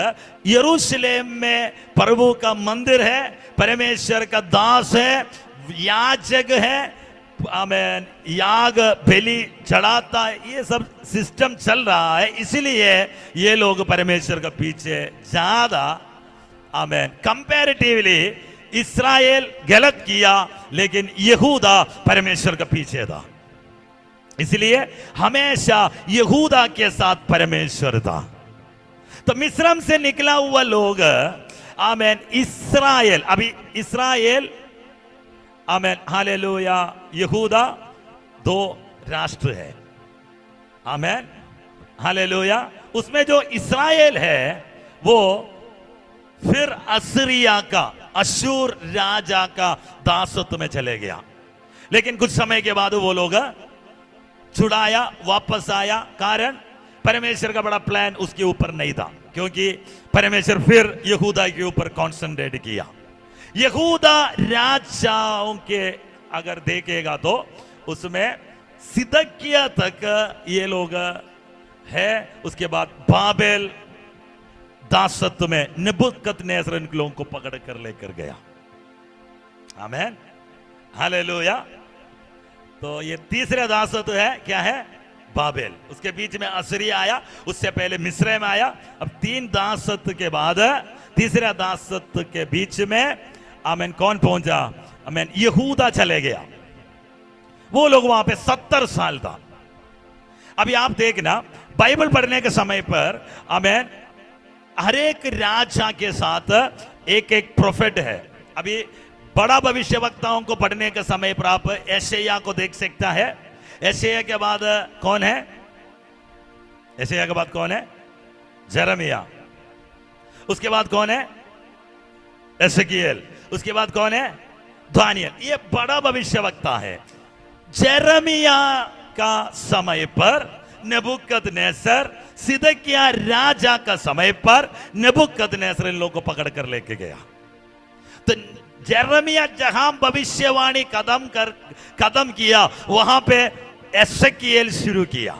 S2: यरूशलेम में प्रभु का मंदिर है, परमेश्वर का दास है, याजक है, आमेन याग बलि चढ़ाता है, ये सब सिस्टम चल रहा है, इसलिए ये लोग परमेश्वर के पीछे ज्यादा आमेन कंपैरेटिवली इस्राएल गलत किया, लेकिन यहूदा परमेश्वर के पीछे था, इसलिए हमेशा यहूदा के साथ परमेश्वर था। तो मिस्रम से निकला हुआ लोग आमेन इस्राएल, अभी इस्राएल आमेन हालेलुया, यहूदा दो राष्ट्र है, आमेन हालेलुया। उसमें जो इस्राएल है वो फिर असीरिया का, अशूर राजा का दासत्व में चले गया, लेकिन कुछ समय के बाद वो लोग छुड़ाया, वापस आया, कारण परमेश्वर का बड़ा प्लान उसके ऊपर नहीं था, क्योंकि परमेश्वर फिर यहूदा के ऊपर कॉन्सेंट्रेट किया। यहूदा राजाओं के अगर देखेगा तो उसमें सिदकिया तक ये लोग है, उसके बाद बाबेल दासत्व में नेबुकदनेस्सर इन लोगों को पकड़ कर लेकर गया, आमेन हालेलुया। तो ये तीसरा दासत्व है, क्या है? बाबेल। उसके बीच में असीरिया आया, उससे पहले मिस्र में आया। अब तीन दासत्व के बाद तीसरा दासत्व के बीच में आमेन कौन पहुंचा? आमेन यहूदा चले गया। वो लोग वहां पे 70 साल था। अभी आप देखना बाइबल पढ़ने के समय पर आमेन हर एक राजा के साथ एक एक प्रोफेट है। अभी बड़ा भविष्यवक्ताओं को पढ़ने के समय पर आप यशायाह को देख सकता है। यशायाह के बाद कौन है? यशायाह के बाद कौन है? यिर्मयाह। उसके बाद कौन है? एजेकिएल। उसके बाद कौन है? दानियेल। ये बड़ा भविष्यवक्ता है। यिर्मयाह का समय पर नेबुकदनेस्सर, सिदकिय्याह राजा का समय पर नेबुकदनेस्सर इन लोगों को पकड़ कर लेके गया। तो यिर्मयाह जहां भविष्यवाणी कदम किया वहां पे एजेकिएल शुरू किया।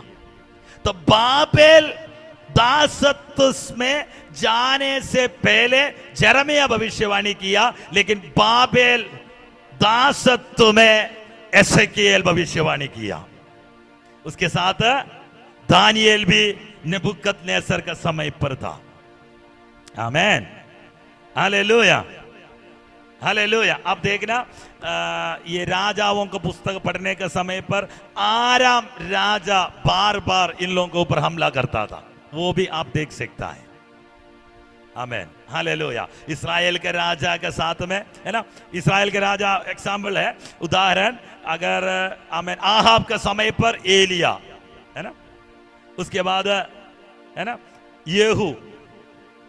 S2: तो बाबेल दासत्व में जाने से पहले यिर्मयाह भविष्यवाणी किया, लेकिन बाबेल दासत्व में एजेकिएल भविष्यवाणी किया। उसके साथ दानियेल भी नेबुकदनेस्सर का समय पर था। Amen hallelujah hallelujah. अब देखना ये राजाओं को पुस्तक पढ़ने के समय पर आराम राजा बार बार इन लोगों के ऊपर हमला करता था, वो भी आप देख सकता है। Amen hallelujah. इस्राएल के राजा के साथ में है ना, इस्राएल के राजा एग्जाम्पल है, उदाहरण अगर आमेन आहाब के समय पर एलिया है ना, उसके बाद है ना येहू,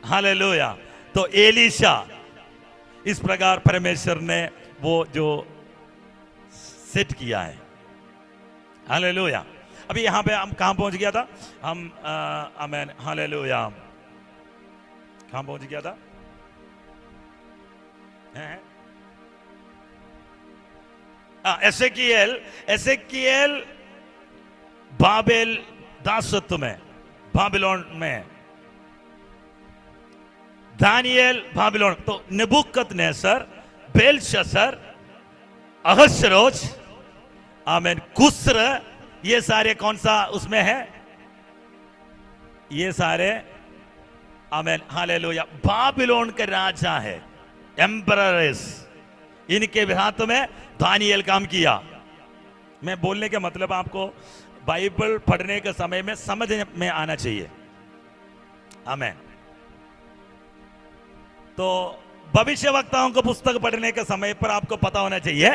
S2: हालेलुया, तो एलीशा। इस प्रकार परमेश्वर ने वो जो सेट किया है। हालेलुया। अभी यहां पे हम कहां पहुंच गया था? हम आमेन हालेलुया कहां पहुंच गया था? एजेकिएल बाबेल दासत्व में, बाबिलोन में, दानियेल बाबिलोन। तो नेबुकदनेस्सर, बेलशस्सर, अहश्वेरोश, आमेन कुस्र, ये सारे कौन सा उसमें है? ये सारे आमेन हालेलुया बाबिलोन के राजा है, एम्परर्स। इनके हाथ में दानियेल काम किया। मैं बोलने का मतलब आपको बाइबल पढ़ने के समय में समझ में आना चाहिए। आमेन। तो भविष्यवक्ताओं को पुस्तक पढ़ने के समय पर आपको पता होना चाहिए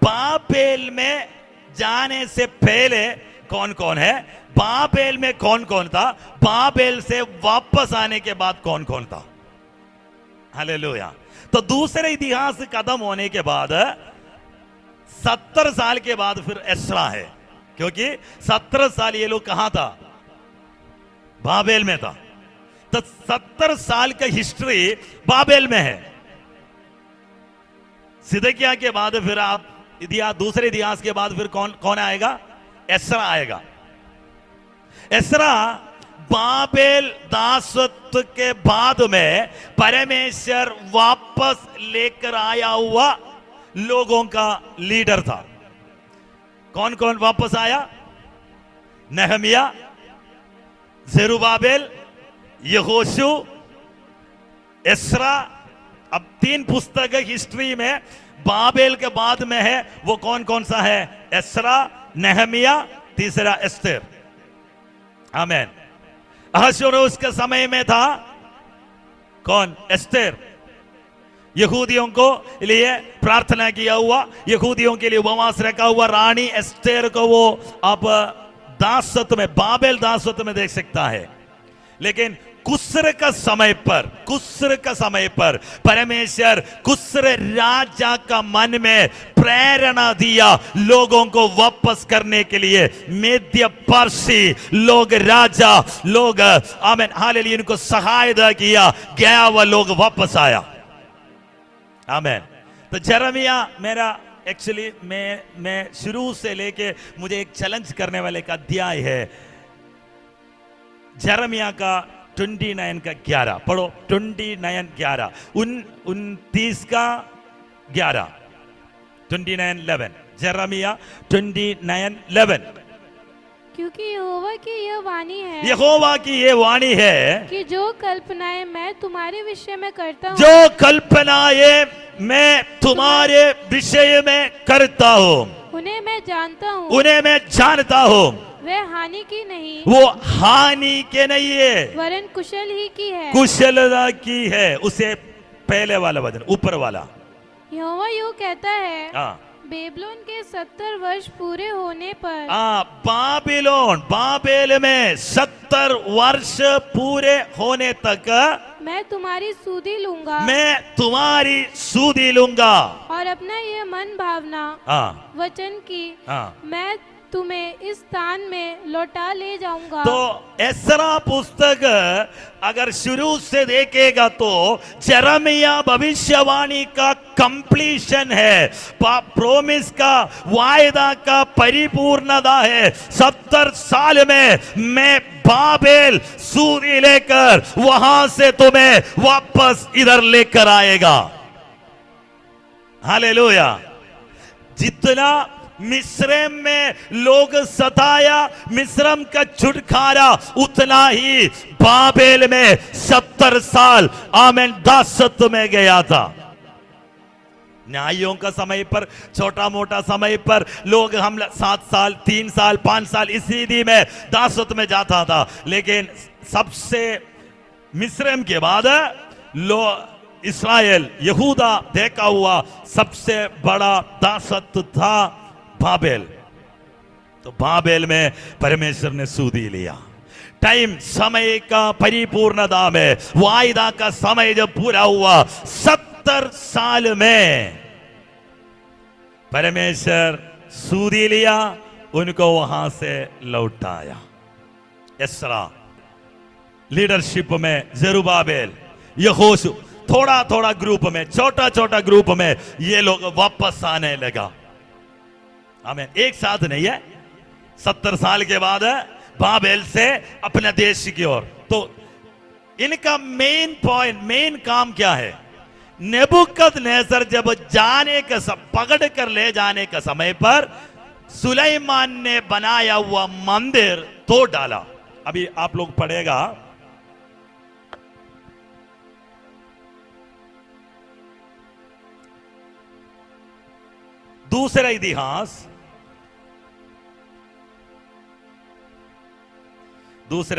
S2: बाबेल में जाने से पहले कौन कौन है, बाबेल में कौन कौन था, बाबेल से वापस आने के बाद कौन कौन था। हालेलुया। तो दूसरे इतिहास खत्म होने के बाद 70 साल के बाद फिर एस्रा है, क्योंकि 17 साल ये लोग कहां था? बाबेल में था। तो 70 साल का हिस्ट्री बाबेल में है। सिदकिय्याह के बाद फिर आप इतिहास, दूसरे इतिहास के बाद फिर कौन आएगा? एस्रा आएगा। एस्रा बाबेल दासत्व के बाद में परमेश्वर वापस लेकर आया हुआ लोगों का लीडर था। कौन कौन वापस आया? नेहमिया, जेरुब्बाबेल, यहोशू, एस्रा। अब 3 पुस्तक हिस्ट्री में बाबेल के बाद में है, वो कौन कौन सा है? एस्रा, नेहमिया, तीसरा एस्तेर। आमीन। अहश्वेरोश के समय में था कौन? एस्तेर। यहूदियों को लिए प्रार्थना किया हुआ, यहूदियों के लिए उपवास रखा हुआ रानी एस्तेर को वो अब दासत्व में, बाबेल दासत्व में देख सकता है। लेकिन कुस्र का समय पर परमेश्वर कुस्र राजा का मन में प्रेरणा दिया लोगों को वापस करने के लिए। मेद्य पारसी लोग, राजा लोग, आमीन हालेलुया, इनको सहायता किया, गया वह लोग वापस आया। आमीन। तो यिर्मयाह मेरा एक्चुअली मैं शुरू से लेके मुझे एक चैलेंज करने वाले का अध्याय है। यिर्मयाह का 29 का 11 पढ़ो। 29:11, 29 का 11, 29:11, यिर्मयाह 29:11।
S1: क्योंकि यहोवा की यह वाणी है,
S2: यहोवा की ये वाणी है
S1: कि जो कल्पनाएं मैं तुम्हारे विषय में करता हूँ,
S2: जो कल्पनाएं मैं तुम्हारे विषय में करता हूँ,
S1: उन्हें मैं जानता हूँ,
S2: उन्हें मैं जानता हूँ।
S1: वे हानि की नहीं,
S2: वो हानि के नहीं है,
S1: वरन कुशल ही की है।
S2: कुशलता की है। उसे पहले वाला वचन, ऊपर वाला।
S1: यहोवा यूं कहता है,
S2: हाँ,
S1: बेबीलोन के 70 वर्ष पूरे होने पर,
S2: बाबेल में 70 वर्ष पूरे होने तक
S1: मैं तुम्हारी सूधी लूंगा,
S2: मैं तुम्हारी सूधी लूंगा,
S1: और अपना ये मन भावना
S2: हाँ,
S1: वचन की
S2: हाँ।
S1: मैं तुम्हें इस स्थान में लौटा ले जाऊंगा।
S2: तो एस्रा पुस्तक अगर शुरू से देखेगा तो यिर्मयाह भविष्यवाणी का कंप्लीशन है, प्रोमिस का, वायदा का परिपूर्णता है। 70 साल में मैं बाबेल सूरी लेकर वहां से तुम्हें वापस इधर लेकर आएगा। हालेलुया। जितना मिस्र में लोग सताया, मिस्र का छुटकारा, उतना ही बाबेल में 70 साल आमीन दासत्व में गया था। न्यायों का समय पर, छोटा मोटा समय पर लोग हम 7 साल, 3 साल, 5 साल इस रीति में दासत्व में जाता था। लेकिन सबसे मिस्र के बाद इस्राएल, यहूदा देखा हुआ सबसे बड़ा दासत्व था बाबेल। तो बाबेल में परमेश्वर ने सूदी लिया। टाइम, समय का परिपूर्णता में, वायदा का समय जब पूरा हुआ 70 साल में परमेश्वर सूदी लिया, उनको वहां से लौटाया। एस्रा लीडरशिप में, जेरुब्बाबेल, यहोशू, थोड़ा थोड़ा ग्रुप में, छोटा छोटा ग्रुप में ये लोग वापस आने लगा। आमीन। एक साथ नहीं है, 70 साल के बाद बाबेल से अपने देश की ओर। तो इनका मेन पॉइंट, मेन काम क्या है? नेबुकदनेस्सर जब जाने का पकड़ कर ले जाने का समय पर सुलेमान ने बनाया हुआ मंदिर तोड़ डाला। अभी आप लोग पढ़ेगा, दूसरा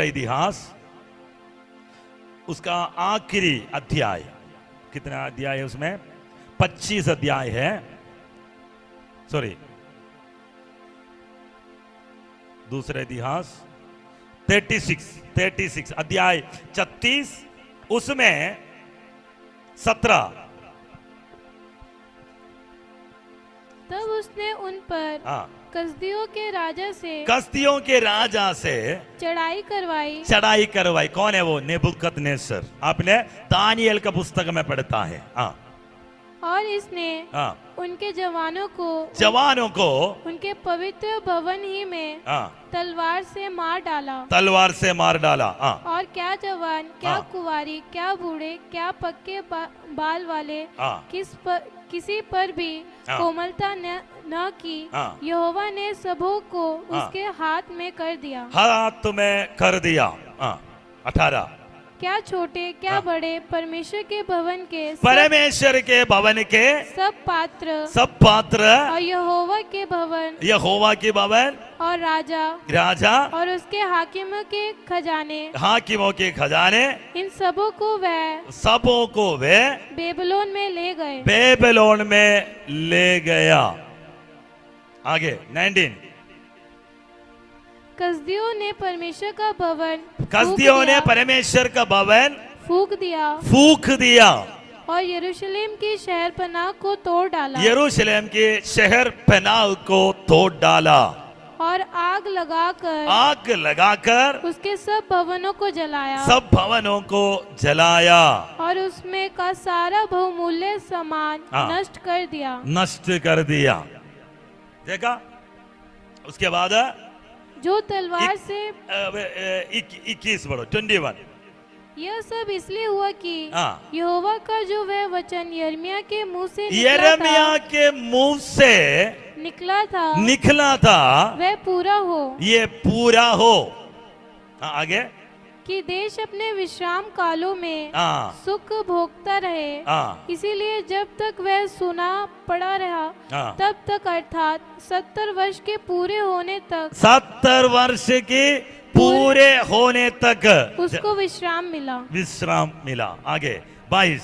S2: इतिहास उसका आखिरी अध्याय, कितना अध्याय है उसमें? 25 अध्याय है। सॉरी, दूसरा इतिहास 36 अध्याय 36, उसमें 17।
S1: तब उसने उन पर कसदियों के राजा से चढ़ाई करवाई। कौन है वो? नेबुकदनेस्सर। आपने दानिएल का पुस्तक में पढ़ता है। और इसने
S2: हाँ,
S1: उनके जवानों को उनके पवित्र भवन ही में
S2: हाँ,
S1: तलवार से मार डाला।
S2: तलवार से मार डाला। हाँ,
S1: और क्या जवान, क्या
S2: हाँ।
S1: कुंवारी, क्या बूढ़े, क्या पक्के बाल वाले,
S2: हाँ,
S1: किसी पर भी
S2: हाँ।
S1: कोमलता न की,
S2: हाँ।
S1: यहोवा ने सबों को
S2: हाँ।
S1: उसके हाथ में कर दिया।
S2: हाथ में कर दिया। हाँ, 18।
S1: क्या छोटे क्या
S2: हाँ।
S1: बड़े परमेश्वर के भवन के
S2: परमेश्वर के भवन के
S1: सब पात्र और
S2: यहोवा के भवन
S1: और
S2: राजा
S1: और उसके हाकिमों के खजाने
S2: इन
S1: सबों को वे बेबीलोन में ले गया।
S2: आगे 19।
S1: कसदियों ने परमेश्वर का भवन फूक दिया और यरूशलेम की शहर पनाह को तोड़ डाला।
S2: यरूशलेम के शहर पनाह को तोड़ डाला
S1: और आग लगाकर उसके सब भवनों को जलाया
S2: और
S1: उसमें का सारा बहुमूल्य सामान नष्ट कर दिया।
S2: देखा? उसके बाद
S1: जो तलवार से
S2: 21 बढ़ो 21।
S1: यह सब इसलिए हुआ कि
S2: हाँ।
S1: यहोवा का जो वह वचन यिर्मयाह के मुंह से निकला था वह
S2: ये पूरा हो। आगे
S1: कि देश अपने विश्राम कालों में
S2: हाँ।
S1: सुख भोगता रहे।
S2: हाँ।
S1: इसीलिए जब तक वह सुना पड़ा रहा
S2: हाँ।
S1: तब तक अर्थात 70 वर्ष के पूरे होने तक
S2: 70 वर्ष के पूरे होने तक
S1: उसको विश्राम
S2: मिला। आगे 22।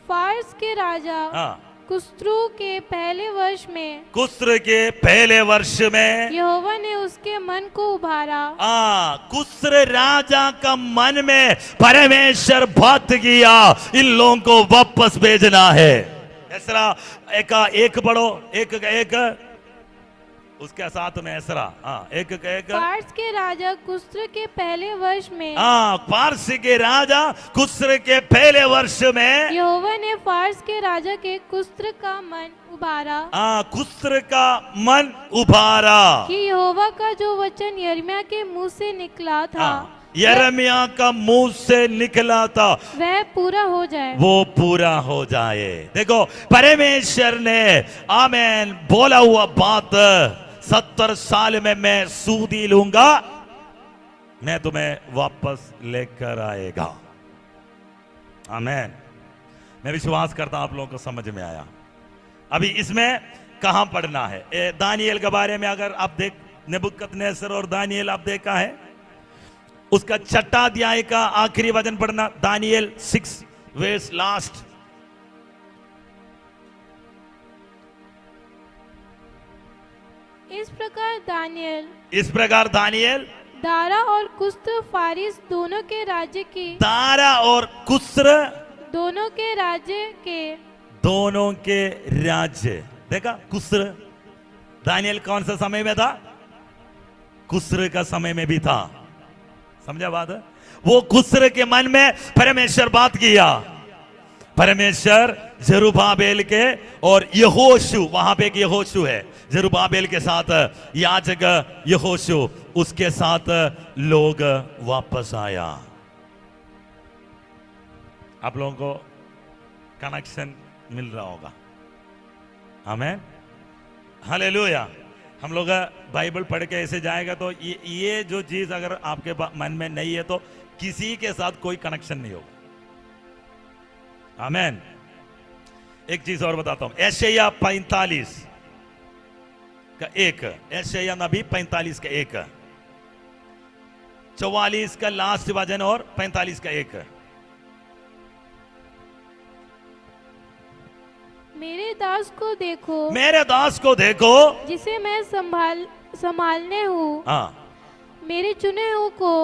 S1: फारस के राजा
S2: हाँ।
S1: कुस्रू के पहले वर्ष में यहोवा ने उसके मन को उभारा।
S2: कुस्र राजा का मन में परमेश्वर बात किया, इन लोगों को वापस भेजना है। एसरा एक बढ़ो, एक उसके साथ में एसरा। एक
S1: फारस के राजा कुस्र के पहले वर्ष में
S2: फारस के राजा कुस्र के पहले वर्ष में
S1: यहोवा ने फारस के राजा के कुस्र का मन
S2: उभारा
S1: कि यहोवा का जो वचन यिर्मयाह के मुंह से निकला था
S2: यिर्मयाह का मुंह से निकला था
S1: वह
S2: पूरा हो जाए। देखो परमेश्वर ने आमेन बोला हुआ बात 70 साल में मैं सूदी लूंगा, मैं तुम्हें वापस लेकर आएगा। आमेन। मैं विश्वास करता हूं आप लोगों को समझ में आया। अभी इसमें कहां पढ़ना है? दानियेल के बारे में अगर आप नेबुकदनेस्सर और दानियेल आप देखा है, उसका 6वां अध्याय का आखिरी वचन पढ़ना। Daniel 6 verse last.
S1: इस प्रकार दानियेल दारा और कुस्र फारिस दोनों के राज्य
S2: देखा? कुस्र दानियेल कौन सा समय में था? कुस्र का समय में भी था। समझा बात? वो कुस्र के मन में परमेश्वर बात किया। परमेश्वर जरुब्बाबेल के और यहोशू, वहां पे एक यहोशू है, जरुब्बाबेल के साथ याजक यहोशू, उसके साथ लोग वापस आया। आप लोगों को कनेक्शन मिल रहा होगा। आमेन, हालेलुया। हम लोग बाइबल पढ़ के ऐसे जाएगा तो ये जो चीज अगर आपके मन में नहीं है तो किसी के साथ कोई कनेक्शन नहीं होगा। आमेन। एक चीज और बताता हूं, यशायाह 45 का 1, यशायाह नबी 45 का 1, 44 का लास्ट वचन और 45 का 1।
S1: मेरे दास को देखो जिसे मैं संभालने हूँ, मेरे चुने हुए को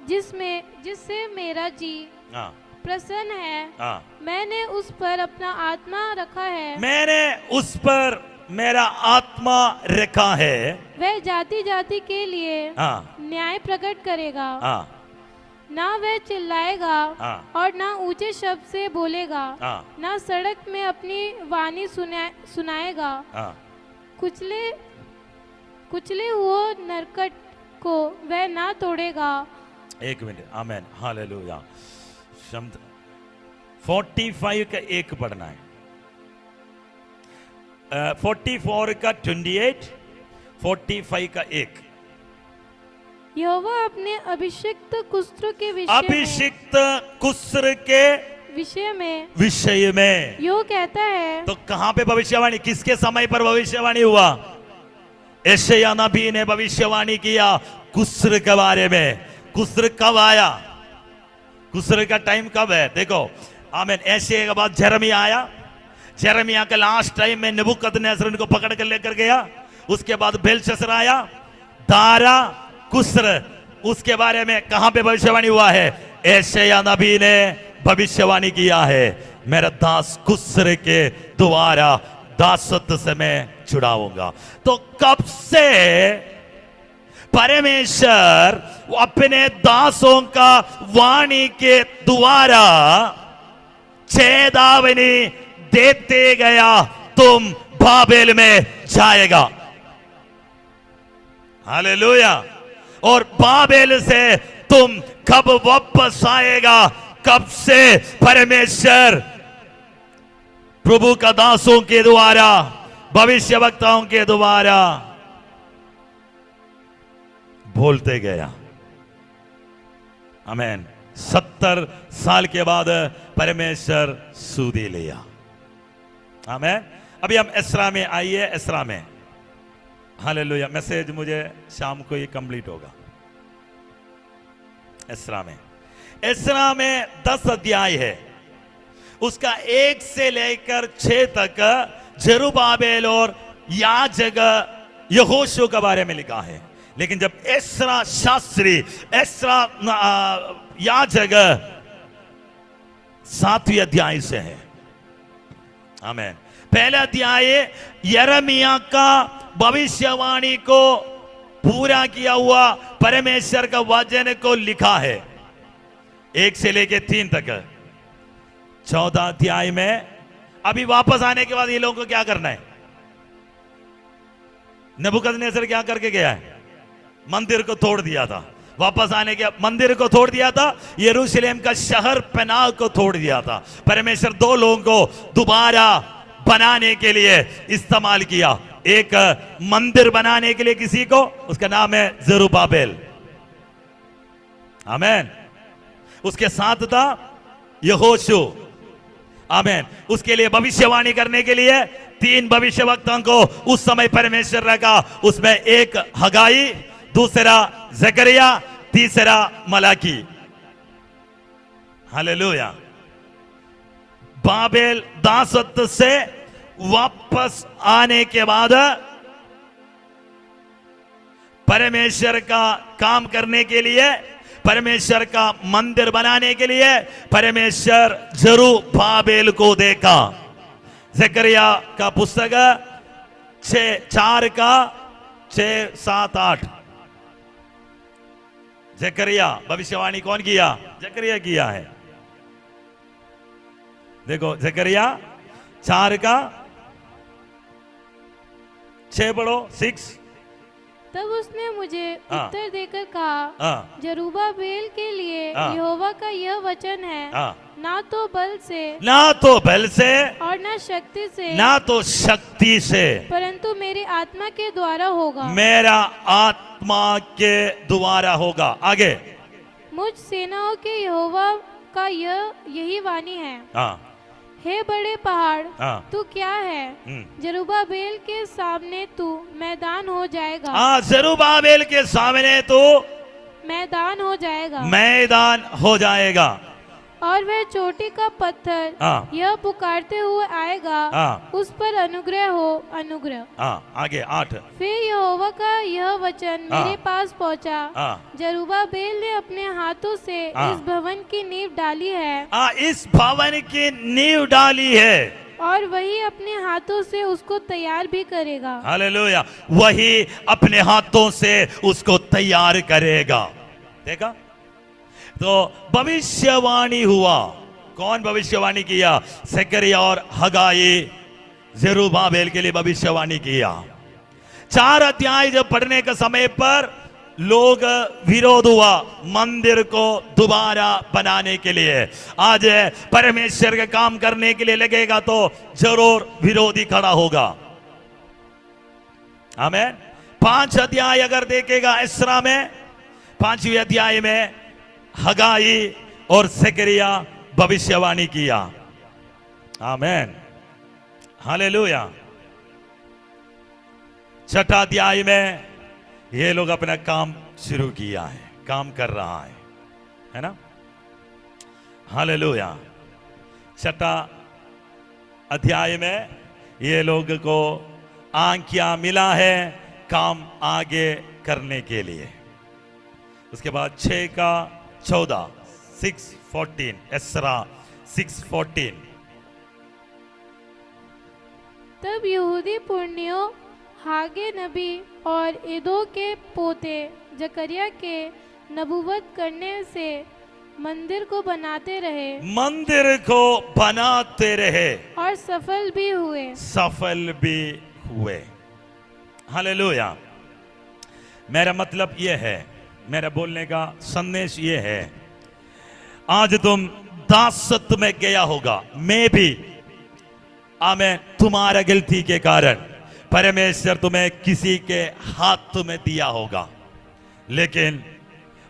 S1: जिससे मेरा जी प्रसन्न है। मैंने उस पर अपना आत्मा रखा है।
S2: मैंने उस पर मेरा आत्मा रखा है।
S1: वह जाति जाति के लिए न्याय प्रकट करेगा।
S3: ना वह चिल्लाएगा
S2: हाँ।
S3: और ना ऊंचे शब्द से बोलेगा,
S2: हाँ।
S3: ना सड़क में अपनी वाणी सुनाएगा।
S2: हाँ।
S3: कुचले हुए नरकट को वह ना तोड़ेगा।
S2: एक मिनट, आमेन, हालेलुया। शब्द 45 का एक पढ़ना है, 44 का 28, 45 का एक।
S3: यहोवा अपने अभिषिक्त कुस्र के
S2: अभिषिक्त कुस्र के विषय में
S3: यो कहता है।
S2: तो कहां पे भविष्यवाणी, किसके समय पर भविष्यवाणी हुआ? यशायाह नबी ने भविष्यवाणी किया कुस्र के बारे में। कुस्र कब आया? कुस्र का टाइम कब है? देखो, आमीन। ऐसे के बाद जेरेमिया आया। जेरेमिया का लास्ट टाइम में नबूकदनेस्सर को पकड़ कर लेकर गया। उसके बाद बेलशस्सर आया, दारा, कुस्र। उसके बारे में कहां पे भविष्यवाणी हुआ है? यशायाह नबी ने भविष्यवाणी किया है, मेरा दास कुस्र के द्वारा दासत्व से मैं छुड़ाऊंगा। तो कब से परमेश्वर अपने दासों का वाणी के द्वारा चेतावनी देते गया, तुम बाबेल में जाएगा। हालेलुया। और बाबेल से तुम कब वापस आएगा? कब से परमेश्वर प्रभु का दासों के द्वारा, भविष्यवक्ताओं के द्वारा बोलते गया। आमीन। 70 साल के बाद परमेश्वर सूदी लिया। आमीन। अभी हम एस्रा में आइए, एस्रा में। हालेलुया। मैसेज मुझे शाम को ये कंप्लीट होगा। एस्रा में 10 अध्याय है। उसका 1 से लेकर 6 तक जरुब्बाबेल और याजक यहोशू के बारे में लिखा है। लेकिन जब एस्रा शास्त्री, एस्रा याजक 7वें अध्याय से है। आमीन। पहला अध्याय यिर्मयाह का भविष्यवाणी को पूरा किया हुआ परमेश्वर का वचन को लिखा है, 1 से लेकर 3 तक। 14 अध्याय में अभी वापस आने के बाद ये लोगों को क्या करना है? नबूकदनेस्सर क्या करके गया है? मंदिर को तोड़ दिया था। वापस आने के मंदिर को तोड़ दिया था, यरूशलेम का शहर पनाह को तोड़ दिया था। परमेश्वर 2 लोगों को दोबारा बनाने के लिए इस्तेमाल किया। एक मंदिर बनाने के लिए किसी को, उसका नाम है जरुब्बाबेल। आमीन। उसके साथ था यहोशू। आमीन। उसके लिए भविष्यवाणी करने के लिए 3 भविष्यवक्ताओं को उस समय परमेश्वर रखा। उसमें एक हगाई, दूसरा जकरिया, तीसरा मलाकी। हालेलुया। बाबेल दासत्व से वापस आने के बाद परमेश्वर का काम करने के लिए, परमेश्वर का मंदिर बनाने के लिए परमेश्वर जरुब्बाबेल को देखा। जकरिया का पुस्तक 4 का 6, 7, 8। जकरिया भविष्यवाणी कौन किया? जकरिया किया है। देखो, जकरिया 4 का 6 पढ़ो, 6।
S3: तब उसने मुझे उत्तर देकर कहा, जरुब्बाबेल के लिए यहोवा का यह वचन है, ना तो बल से और ना शक्ति से, परंतु मेरी आत्मा के द्वारा होगा। मेरा आत्मा के द्वारा होगा। आगे, मुझ सेनाओं के यहोवा का यही वाणी है। हे बड़े पहाड़, तू क्या है? जरुब्बाबेल के सामने तू मैदान हो जाएगा। जरुब्बाबेल के सामने तू मैदान हो जाएगा। और वह चोटी का पत्थर यह पुकारते हुए आएगा, उस पर अनुग्रह हो, अनुग्रह। आगे 8। फिर यहोवा का यह वचन मेरे पास पहुंचा, जरुब्बाबेल ने अपने हाथों से इस भवन की नींव डाली है। इस भवन की नींव डाली है, और वही अपने हाथों से उसको तैयार भी करेगा। हालेलुया। वही अपने हाथों से उसको तैयार करेगा। देखा,
S2: तो भविष्यवाणी हुआ। कौन भविष्यवाणी किया? जकरिया और हगाई जरुब्बाबेल के लिए भविष्यवाणी किया। 4 अध्याय जब पढ़ने के समय पर लोग विरोध हुआ मंदिर को दोबारा बनाने के लिए। आज परमेश्वर के काम करने के लिए लगेगा तो जरूर विरोधी खड़ा होगा। आमीन। 5 अध्याय अगर देखेगा एस्रा में, 5वें अध्याय में हगाई और जकरिया भविष्यवाणी किया। आमीन, हालेलुया। 6ठा अध्याय में ये लोग अपना काम शुरू किया है, काम कर रहा है ना। हालेलुया। 6ठा अध्याय में ये लोग को आज्ञा मिला है काम आगे करने के लिए। उसके बाद 6 का 14 6:14 एस्रा 6:14।
S3: तब यहूदी पुरनियों हागे नबी और इदो के पोते जकरिया के नबूवत करने से मंदिर को बनाते रहे,
S2: मंदिर को बनाते रहे
S3: और सफल भी हुए,
S2: सफल भी हुए। हालेलुया। मेरा मतलब यह है, मेरा बोलने का संदेश यह है, आज तुम दासत्व में गया होगा, मैं भी आमीन, तुम्हारा गलती के कारण परमेश्वर तुम्हें किसी के हाथ में दिया होगा, लेकिन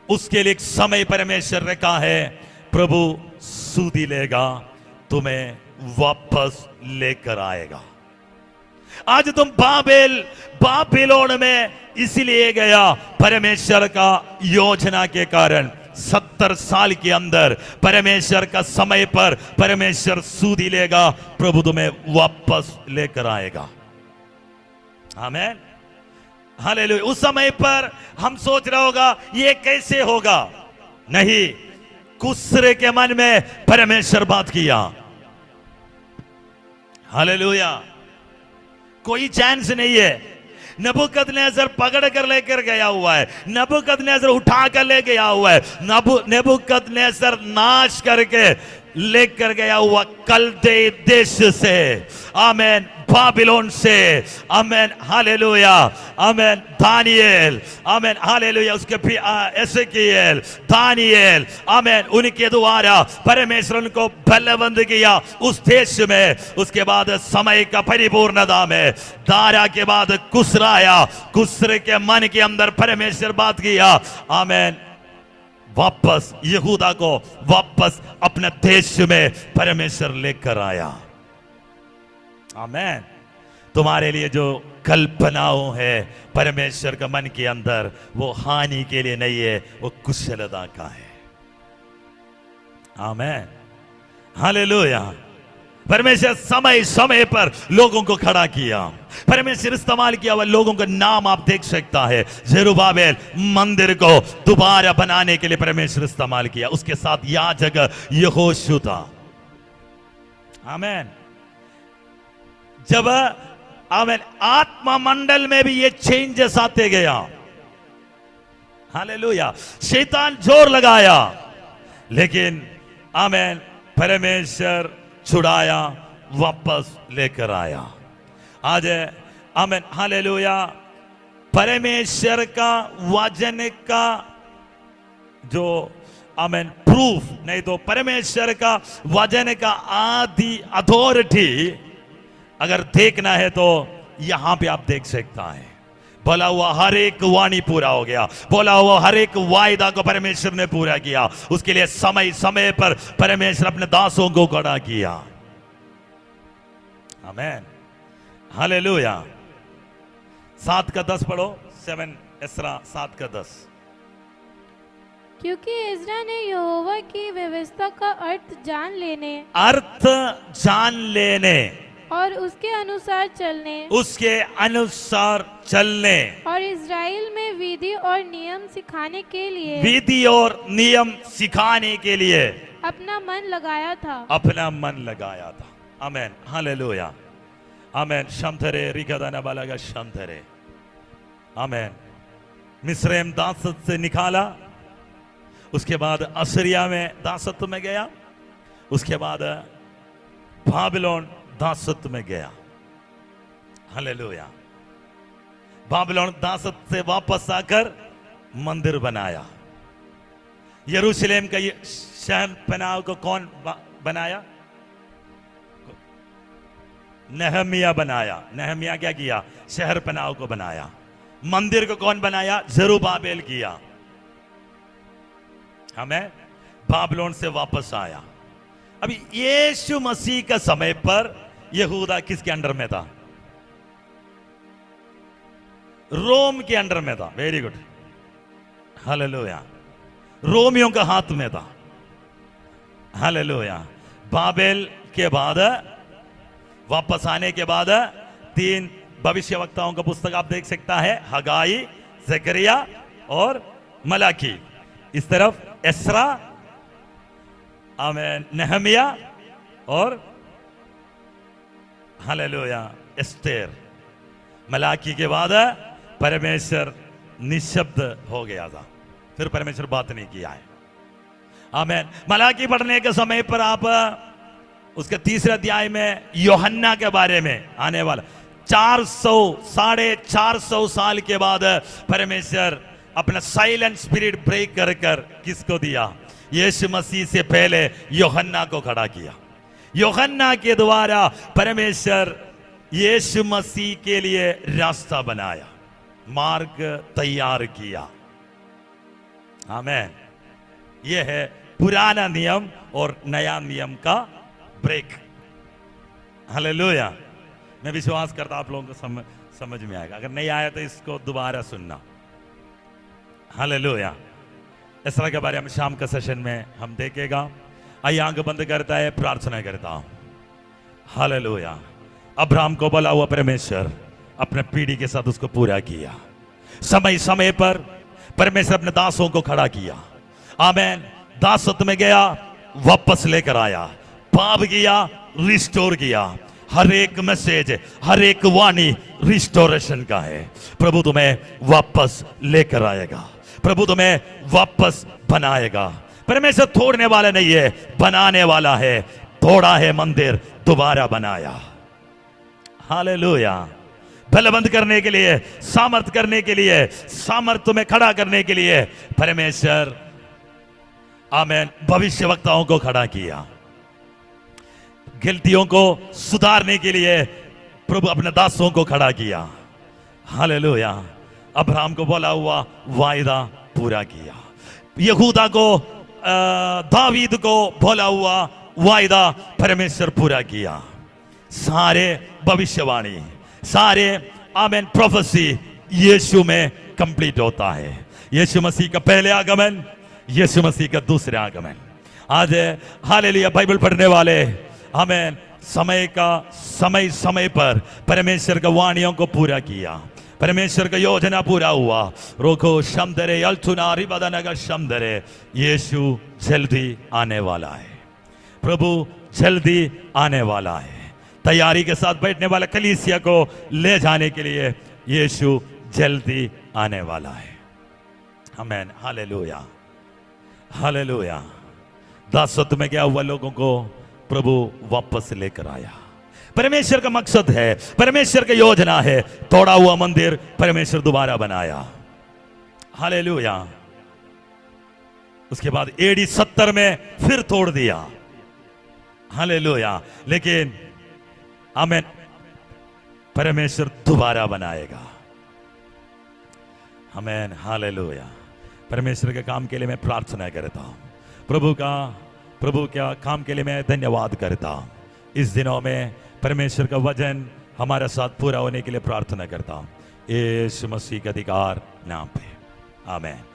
S2: उसके लिए एक समय परमेश्वर रखा है। प्रभु सूदी लेगा, तुम्हें वापस लेकर आएगा। आज तुम बाबिलोन में इसलिए गया परमेश्वर का योजना के कारण। 70 साल के अंदर परमेश्वर का समय पर परमेश्वर सूदी लेगा, प्रभु तुम्हें वापस लेकर आएगा। आमीन, हालेलुया। उस समय पर हम सोच रहे होगा ये कैसे होगा? नहीं, कुस्रे के मन में परमेश्वर बात किया। हालेलुया। कोई चांस नहीं है। नबूकदनेस्सर पकड़ कर लेकर गया हुआ है, नबूकदनेस्सर उठा कर ले गया हुआ है, नबूकदनेस्सर नाश करके लेकर गया हुआ कल्दे देश से, आमीन, बाबिलोन से, आमीन, हालेलुया, आमीन, दानियेल, आमीन, हालेलुया, उसके भी एसेकिएल, दानियेल, आमीन, उनके द्वारा परमेश्वर उनको बलवंत किया उस देश में। उसके बाद समय का परिपूर्णता में दारा के बाद कुस्रा आया, कुस्रे के मन के अंदर परमेश्वर बात किया, आमीन, वापस यहूदा को वापस अपने देश में परमेश्वर लेकर आया। आमीन। तुम्हारे लिए जो कल्पनाओं है परमेश्वर का मन के अंदर, वो हानि के लिए नहीं है, वो कुशलता का है। आमीन, हालेलुया। परमेश्वर समय समय पर लोगों को खड़ा किया, परमेश्वर इस्तेमाल किया हुआ लोगों का नाम आप देख सकता है। जरुब्बाबेल मंदिर को दोबारा बनाने के लिए परमेश्वर इस्तेमाल किया, उसके साथ याजक यहोशू था। आमीन। जब आमीन आत्मा मंडल में भी ये चेंजेस आते गया, हालेलुया, शैतान जोर लगाया, लेकिन आमीन परमेश्वर छुड़ाया, वापस लेकर आया। आज आमीन, हालेलुया, परमेश्वर का वचन का जो आमीन प्रूफ नहीं तो परमेश्वर का वचन का आदि अथॉरिटी अगर देखना है तो यहां पे आप देख सकता है। बोला हुआ हर एक वाणी पूरा हो गया, बोला हुआ हर एक वायदा को परमेश्वर ने पूरा किया। उसके लिए समय समय पर परमेश्वर अपने दासों को खड़ा किया। आमीन, हालेलुया। 7 का 10 पढ़ो, 7 एस्रा 7 का 10।
S3: क्योंकि इज़रा ने यहोवा की व्यवस्था का अर्थ जान लेने और उसके अनुसार चलने और इज़राइल में विधि और नियम सिखाने के लिए अपना मन लगाया था।
S2: आमीन, हालेलुया, आमीन। शमथरे रिकदाना बालागा शमथरे, आमीन। मिस्रैम दासत से निकाला उसके बाद असीरिया में दासत्व में गया, उसके बाद बाबिलोन दासत्व में गया। हालेलुया। बाबिलोन दासत्व से वापस आकर मंदिर बनाया। यरूशलेम का ये शहर पनाह को कौन बनाया? नेहमिया बनाया। नेहमिया क्या किया? शहर पनाह को बनाया। मंदिर को कौन बनाया? जरुब्बाबेल किया। हमें बाबिलोन से वापस आया। अभी यीशु मसीह का समय पर यहूदा किसके अंडर में था? रोम के अंडर में था। Very good, hallelujah. रोमियों का हाथ में था। हालेलुया। बाबेल के बाद वापस आने के बाद 3 भविष्यवक्ताओं का पुस्तक आप देख सकता है, हगाई, जकरिया और मलाकी। इस तरफ एस्रा, आमेन, नेहमिया और हालेलुया एस्तेर। मलाकी के बाद परमेश्वर निशब्द हो गया था, फिर परमेश्वर बात नहीं किया है। आमेन। मलाकी पढ़ने के समय पर आप उसके 3रे अध्याय में यूहन्ना के बारे में आने वाला 450 साल के बाद परमेश्वर अपना साइलेंट स्पिरिट ब्रेक कर किसको दिया? यीशु मसीह से पहले यूहन्ना को खड़ा किया। यूहन्ना के द्वारा परमेश्वर यीशु मसीह के लिए रास्ता बनाया, मार्ग तैयार किया। आमेन। यह है पुराना नियम और नया नियम का ब्रेक। हालेलुया। मैं विश्वास करता आप लोगों को समझ में आएगा। अगर नहीं आया तो इसको दोबारा सुनना। हालेलुया। इस तरह के बारे में शाम का सेशन में हम देखेगा। आइए आंख बंद करता है, प्रार्थना करता हूं। हालेलुया। अब्राहम को बोला हुआ परमेश्वर अपने पीढ़ी के साथ उसको पूरा किया। समय समय पर परमेश्वर अपने दासों को खड़ा किया। आमेन। दासत्व में गया, वापस लेकर आया। पाप किया, रिस्टोर किया। हर एक मैसेज, हर एक वाणी रिस्टोरेशन का है। प्रभु तुम्हें वापस लेकर आएगा, प्रभु तुम्हें वापस बनाएगा। परमेश्वर तोड़ने वाला नहीं है, बनाने वाला है। तोड़ा है मंदिर, दोबारा बनाया। हालेलुया। बलबंद करने के लिए, सामर्थ करने के लिए, सामर्थ में खड़ा करने के लिए परमेश्वर आमेन भविष्यवक्ताओं को खड़ा किया। गलतियों को सुधारने के लिए प्रभु अपने दासों को खड़ा किया। हालेलुया। अब्राहम को बोला हुआ वायदा पूरा किया। यहूदा को, दावीद को बोला हुआ वायदा परमेश्वर पूरा किया। सारे भविष्यवाणी, सारे आमेन प्रोफेसी यीशु में कंप्लीट होता है। यीशु मसीह का पहले आगमन, यीशु मसीह का दूसरे आगमन। आज हालेलुया बाइबल पढ़ने वाले हमें समय समय पर परमेश्वर का वाणियों को पूरा किया। परमेश्वर का योजना पूरा हुआ। रोको शमदरे अल्थुनारी बदनगा शमदरे। यीशु जल्दी आने वाला है। प्रभु जल्दी आने वाला है। तैयारी के साथ बैठने वाला कलीसिया को ले जाने के लिए यीशु जल्दी आने वाला है। आमेन। हालेलुया। हालेलुया। दासत्व में गया हुआ लोगों को प्रभु वापस लेकर आया। परमेश्वर का मकसद है, परमेश्वर का योजना है। तोड़ा हुआ मंदिर परमेश्वर दोबारा बनाया। हालेलुया। उसके बाद AD 70 में फिर तोड़ दिया। हालेलुया। लेकिन आमेन परमेश्वर दोबारा बनाएगा। आमेन। हालेलुया। परमेश्वर के काम के लिए मैं प्रार्थना करता हूं। प्रभु का काम के लिए मैं धन्यवाद करता हूं। इस दिनों में परमेश्वर का वचन हमारे साथ पूरा होने के लिए प्रार्थना करता हूं। यीशु मसीह के अधिकार नाम पे आमेन।